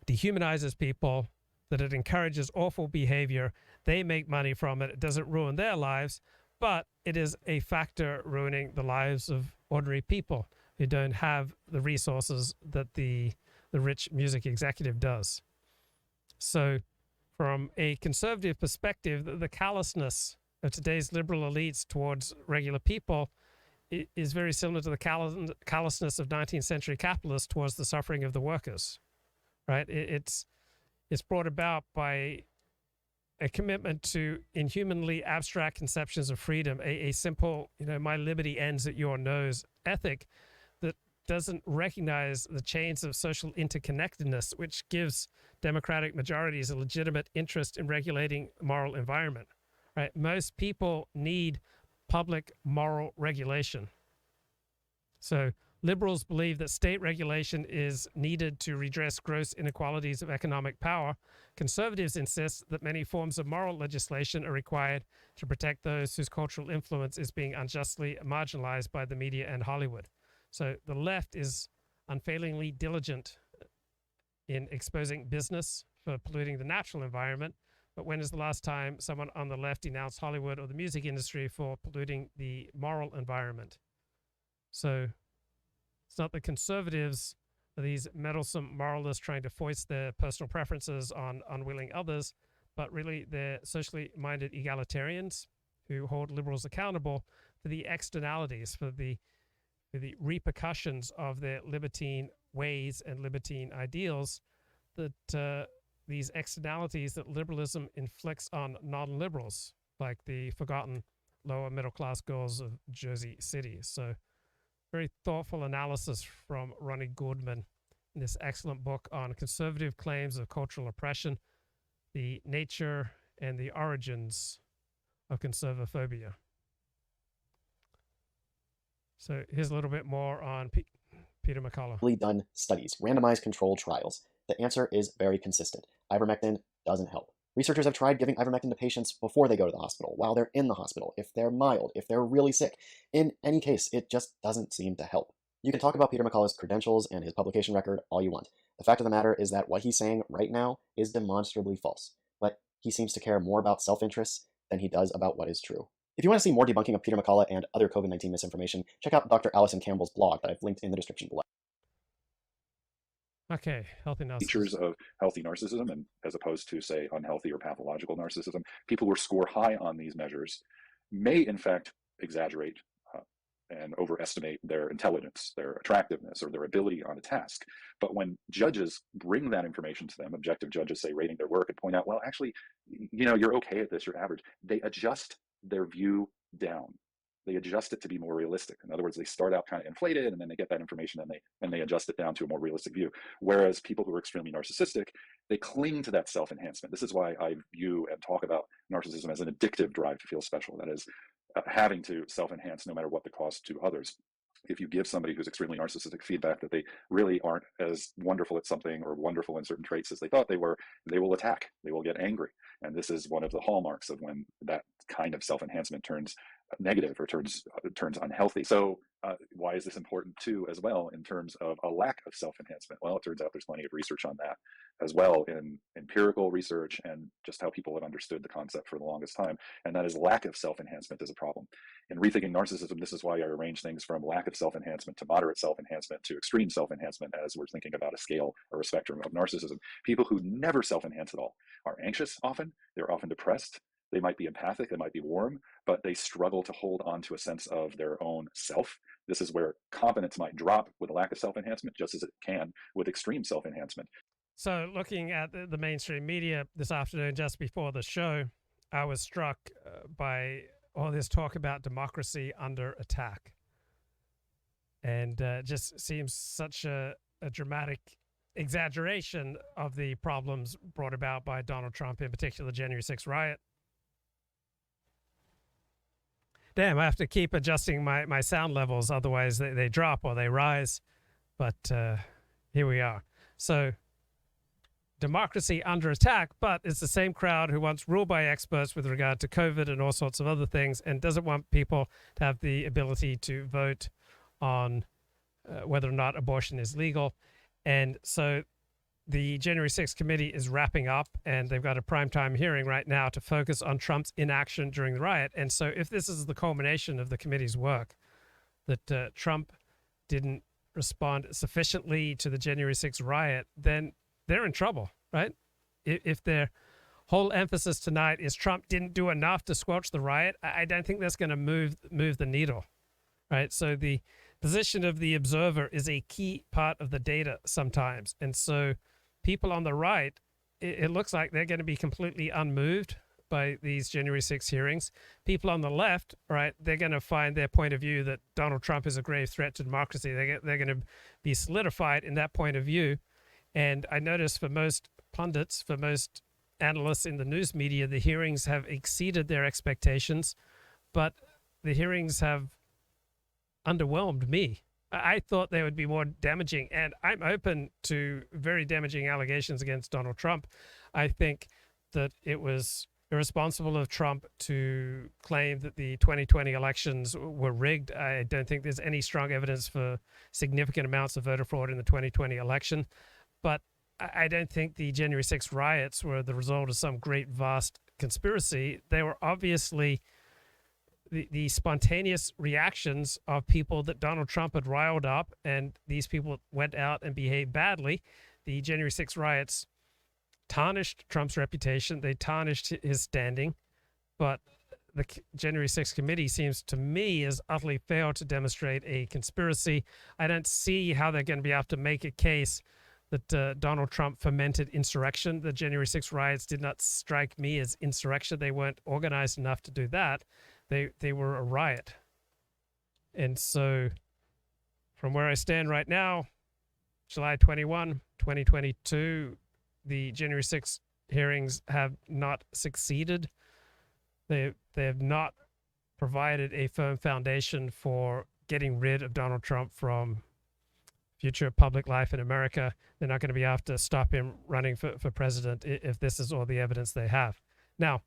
Speaker 1: dehumanizes people, that it encourages awful behavior. They make money from it. It doesn't ruin their lives, but it is a factor ruining the lives of ordinary people who don't have the resources that the rich music executive does. So from a conservative perspective, the callousness of today's liberal elites towards regular people is very similar to the callousness of 19th century capitalists towards the suffering of the workers, right? It's brought about by a commitment to inhumanly abstract conceptions of freedom, a simple, my liberty ends at your nose ethic that doesn't recognize the chains of social interconnectedness, which gives democratic majorities a legitimate interest in regulating the moral environment, right? Most people need public moral regulation. So liberals believe that state regulation is needed to redress gross inequalities of economic power. Conservatives insist that many forms of moral legislation are required to protect those whose cultural influence is being unjustly marginalized by the media and Hollywood. So the left is unfailingly diligent in exposing business for polluting the natural environment. But when is the last time someone on the left denounced Hollywood or the music industry for polluting the moral environment? So it's not the conservatives, these meddlesome moralists trying to foist their personal preferences on unwilling others, but really they're socially minded egalitarians who hold liberals accountable for the externalities, for the repercussions of their libertine ways and libertine ideals, that these externalities that liberalism inflicts on non-liberals, like the forgotten lower middle class girls of Jersey City. So very thoughtful analysis from Ronnie Goodman in this excellent book on conservative claims of cultural oppression, the nature and the origins of conservaphobia. So here's a little bit more on Peter McCullough.
Speaker 13: Done studies, randomized controlled trials. The answer is very consistent. Ivermectin doesn't help. Researchers have tried giving ivermectin to patients before they go to the hospital, while they're in the hospital, if they're mild, if they're really sick. In any case, it just doesn't seem to help. You can talk about Peter McCullough's credentials and his publication record all you want. The fact of the matter is that what he's saying right now is demonstrably false. But he seems to care more about self-interest than he does about what is true. If you want to see more debunking of Peter McCullough and other COVID-19 misinformation, check out Dr. Allison Campbell's blog that I've linked in the description below.
Speaker 1: Okay, healthy narcissism.
Speaker 4: Features of healthy narcissism, and as opposed to, say, unhealthy or pathological narcissism, people who score high on these measures may, in fact, exaggerate and overestimate their intelligence, their attractiveness, or their ability on a task. But when judges bring that information to them, objective judges, say, rating their work and point out, well, actually, you're okay at this, you're average, they adjust their view down. They adjust it to be more realistic. In other words, they start out kind of inflated, and then they get that information and they adjust it down to a more realistic view. Whereas people who are extremely narcissistic, they cling to that self-enhancement. This is why I view and talk about narcissism as an addictive drive to feel special. That is, having to self-enhance no matter what the cost to others. If you give somebody who's extremely narcissistic feedback that they really aren't as wonderful at something or wonderful in certain traits as they thought they were, they will attack, they will get angry. And this is one of the hallmarks of when that kind of self-enhancement turns negative or turns unhealthy. So why is this important too, as well, in terms of a lack of self-enhancement? Well, it turns out there's plenty of research on that as well, in empirical research and just how people have understood the concept for the longest time. And that is lack of self-enhancement is a problem. In Rethinking Narcissism, this is why I arrange things from lack of self-enhancement to moderate self-enhancement to extreme self-enhancement, as we're thinking about a scale or a spectrum of narcissism. People who never self-enhance at all are anxious often, they're often depressed, they might be empathic, they might be warm, but they struggle to hold on to a sense of their own self. This is where competence might drop with a lack of self-enhancement, just as it can with extreme self-enhancement.
Speaker 1: So looking at the mainstream media this afternoon, just before the show, I was struck by all this talk about democracy under attack. And just seems such a dramatic exaggeration of the problems brought about by Donald Trump, in particular, the January 6th riot. Damn, I have to keep adjusting my sound levels, otherwise they drop or they rise. But here we are. So democracy under attack, but it's the same crowd who wants rule by experts with regard to COVID and all sorts of other things, and doesn't want people to have the ability to vote on whether or not abortion is legal. And so the January 6th committee is wrapping up, and they've got a primetime hearing right now to focus on Trump's inaction during the riot. And so if this is the culmination of the committee's work, that Trump didn't respond sufficiently to the January 6th riot, then they're in trouble, right? If their whole emphasis tonight is Trump didn't do enough to squelch the riot, I don't think that's going to move the needle, right? So the position of the observer is a key part of the data sometimes. And so people on the right, it looks like they're going to be completely unmoved by these January 6 hearings. People on the left, right, they're going to find their point of view that Donald Trump is a grave threat to democracy. They're going to be solidified in that point of view. And I noticed for most pundits, for most analysts in the news media, the hearings have exceeded their expectations. But the hearings have underwhelmed me. I thought they would be more damaging, and I'm open to very damaging allegations against Donald Trump. I think that it was irresponsible of Trump to claim that the 2020 elections were rigged. I don't think there's any strong evidence for significant amounts of voter fraud in the 2020 election. But I don't think the January 6th riots were the result of some great, vast conspiracy. They were obviously the spontaneous reactions of people that Donald Trump had riled up, and these people went out and behaved badly. The January 6th riots tarnished Trump's reputation. They tarnished his standing. But the January 6th committee seems to me has utterly failed to demonstrate a conspiracy. I don't see how they're going to be able to make a case that Donald Trump fomented insurrection. The January 6th riots did not strike me as insurrection. They weren't organized enough to do that. They were a riot. And so from where I stand right now, July 21, 2022, the January 6th hearings have not succeeded. They have not provided a firm foundation for getting rid of Donald Trump from future public life in America. They're not going to be able to stop him running for president if this is all the evidence they have. Now,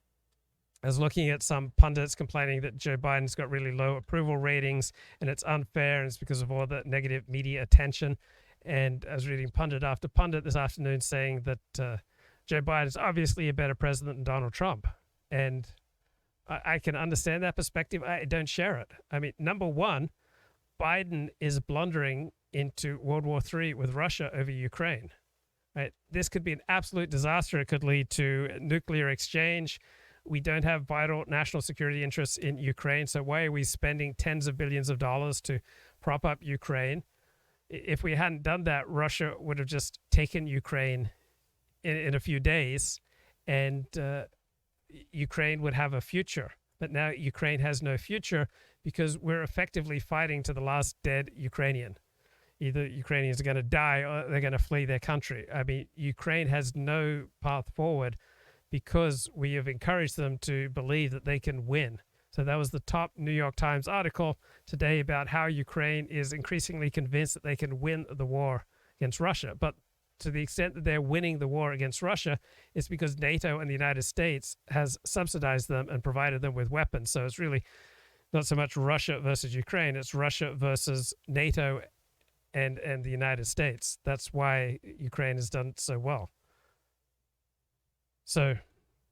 Speaker 1: I was looking at some pundits complaining that Joe Biden's got really low approval ratings and it's unfair and it's because of all the negative media attention. And I was reading pundit after pundit this afternoon saying that Joe Biden is obviously a better president than Donald Trump. And I can understand that perspective. I don't share it. I mean, number one, Biden is blundering into World War III with Russia over Ukraine. Right? This could be an absolute disaster. It could lead to nuclear exchange. We don't have vital national security interests in Ukraine. So why are we spending tens of billions of dollars to prop up Ukraine? If we hadn't done that, Russia would have just taken Ukraine in a few days, and Ukraine would have a future. But now Ukraine has no future because we're effectively fighting to the last dead Ukrainian. Either Ukrainians are going to die or they're going to flee their country. I mean, Ukraine has no path forward because we have encouraged them to believe that they can win. So that was the top New York Times article today about how Ukraine is increasingly convinced that they can win the war against Russia. But to the extent that they're winning the war against Russia, it's because NATO and the United States has subsidized them and provided them with weapons. So it's really not so much Russia versus Ukraine, it's Russia versus NATO and the United States. That's why Ukraine has done so well. So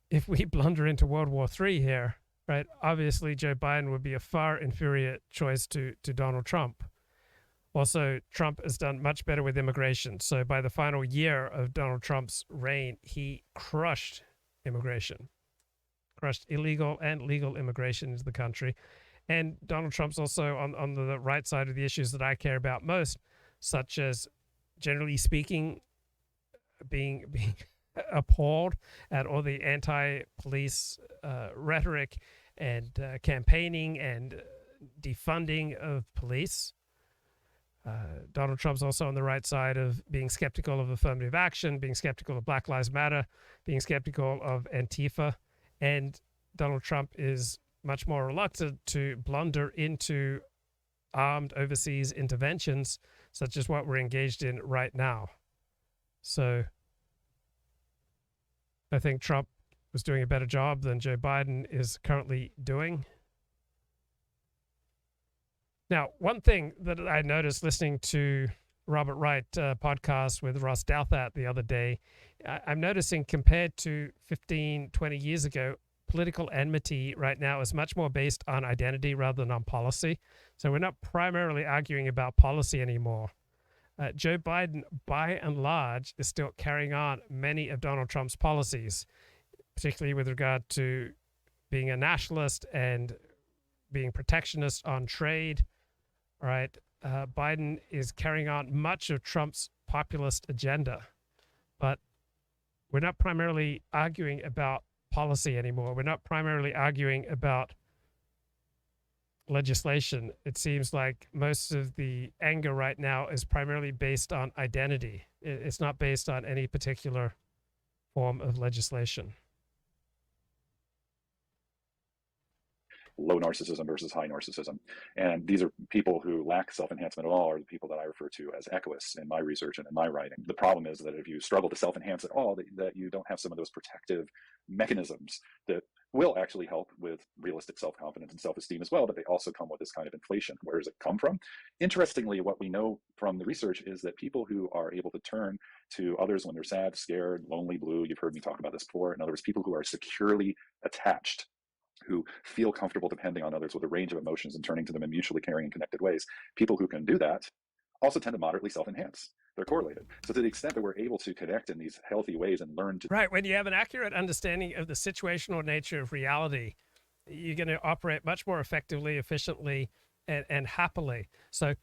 Speaker 1: if we blunder into World War III here, right, obviously Joe Biden would be a far inferior choice to Donald Trump. Also, Trump has done much better with immigration. So by the final year of Donald Trump's reign, he crushed immigration, crushed illegal and legal immigration into the country. And Donald Trump's also on the right side of the issues that I care about most, such as, generally speaking, being appalled at all the anti-police rhetoric and campaigning and defunding of police. Donald Trump's also on the right side of being skeptical of affirmative action, being skeptical of Black Lives Matter, being skeptical of Antifa. And Donald Trump is much more reluctant to blunder into armed overseas interventions, such as what we're engaged in right now. So I think Trump was doing a better job than Joe Biden is currently doing. Now, one thing that I noticed listening to Robert Wright podcast with Ross Douthat the other day, I'm noticing compared to 15, 20 years ago, political enmity right now is much more based on identity rather than on policy. So we're not primarily arguing about policy anymore. Joe Biden, by and large, is still carrying on many of Donald Trump's policies, particularly with regard to being a nationalist and being protectionist on trade. All right, Biden is carrying on much of Trump's populist agenda, but we're not primarily arguing about policy anymore. We're not primarily arguing about legislation. It seems like most of the anger right now is primarily based on identity. It's not based on any particular form of legislation.
Speaker 4: low narcissism versus high narcissism. And these are people who lack self-enhancement at all, are the people that I refer to as echoists in my research and in my writing. The problem is that if you struggle to self-enhance at all, that you don't have some of those protective mechanisms that will actually help with realistic self-confidence and self-esteem as well, but they also come with this kind of inflation. Where does it come from? Interestingly, what we know from the research is that people who are able to turn to others when they're sad, scared, lonely, blue, you've heard me talk about this before. In other words, people who are securely attached, who feel comfortable depending on others with a range of emotions and turning to them in mutually caring and connected ways, people who can do that also tend to moderately self-enhance. They're correlated. So to the extent that we're able to connect in these healthy ways and learn to...
Speaker 1: Right. When you have an accurate understanding of the situational nature of reality, you're going to operate much more effectively, efficiently, and happily. So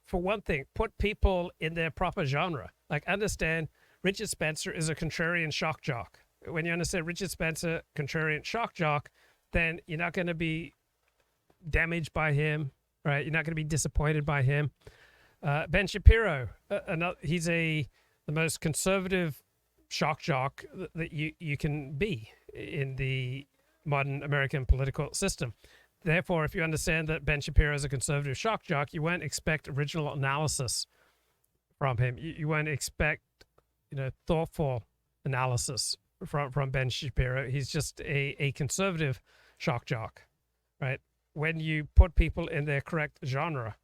Speaker 1: for one thing, put people in their proper genre. Like, understand Richard Spencer is a contrarian shock jock. When you understand Richard Spencer, contrarian shock jock, then you're not going to be damaged by him, right? You're not going to be disappointed by him. Ben Shapiro, he's the most conservative shock jock that you can be in the modern American political system. Therefore, if you understand that Ben Shapiro is a conservative shock jock, you won't expect original analysis from him. You won't expect, thoughtful analysis from Ben Shapiro. He's just a conservative shock jock, right? When you put people in their correct genre,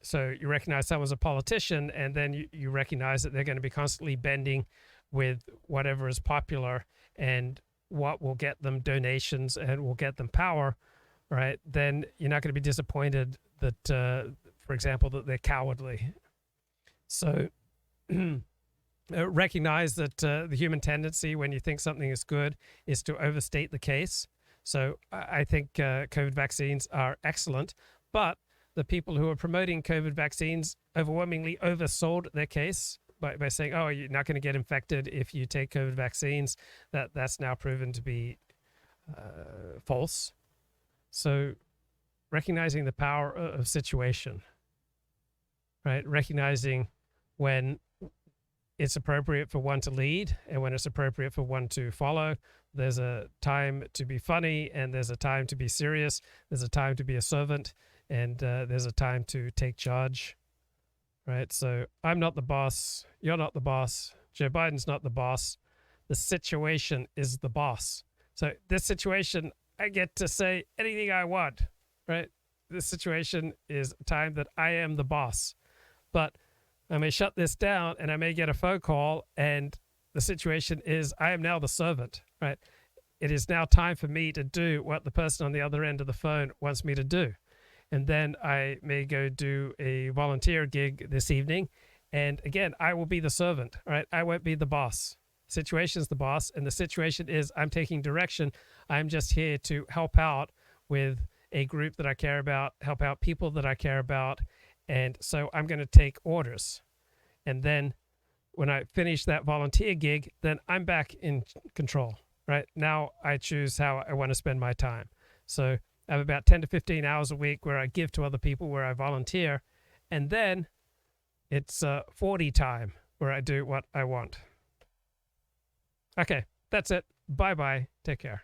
Speaker 1: so you recognize someone's a politician, and then you recognize that they're going to be constantly bending with whatever is popular and what will get them donations and will get them power, right? Then you're not going to be disappointed that, for example, that they're cowardly. So recognize that the human tendency when you think something is good is to overstate the case. So I think COVID vaccines are excellent, but the people who are promoting COVID vaccines overwhelmingly oversold their case by saying, oh, you're not going to get infected if you take COVID vaccines. That's now proven to be false. So recognizing the power of situation, right? Recognizing when it's appropriate for one to lead and when it's appropriate for one to follow. There's a time to be funny and there's a time to be serious. There's a time to be a servant and there's a time to take charge, right? So I'm not the boss. You're not the boss. Joe Biden's not the boss. The situation is the boss. So this situation, I get to say anything I want, right? This situation is a time that I am the boss. But I may shut this down and I may get a phone call and the situation is I am now the servant, right? It is now time for me to do what the person on the other end of the phone wants me to do. And then I may go do a volunteer gig this evening. And again, I will be the servant, right? I won't be the boss. Situation's the boss. And the situation is I'm taking direction. I'm just here to help out with a group that I care about, help out people that I care about. And so I'm going to take orders. And then when I finish that volunteer gig, then I'm back in control, right? Now I choose how I want to spend my time. So I have about 10 to 15 hours a week where I give to other people, where I volunteer. And then it's 40 time where I do what I want. Okay, that's it. Bye-bye. Take care.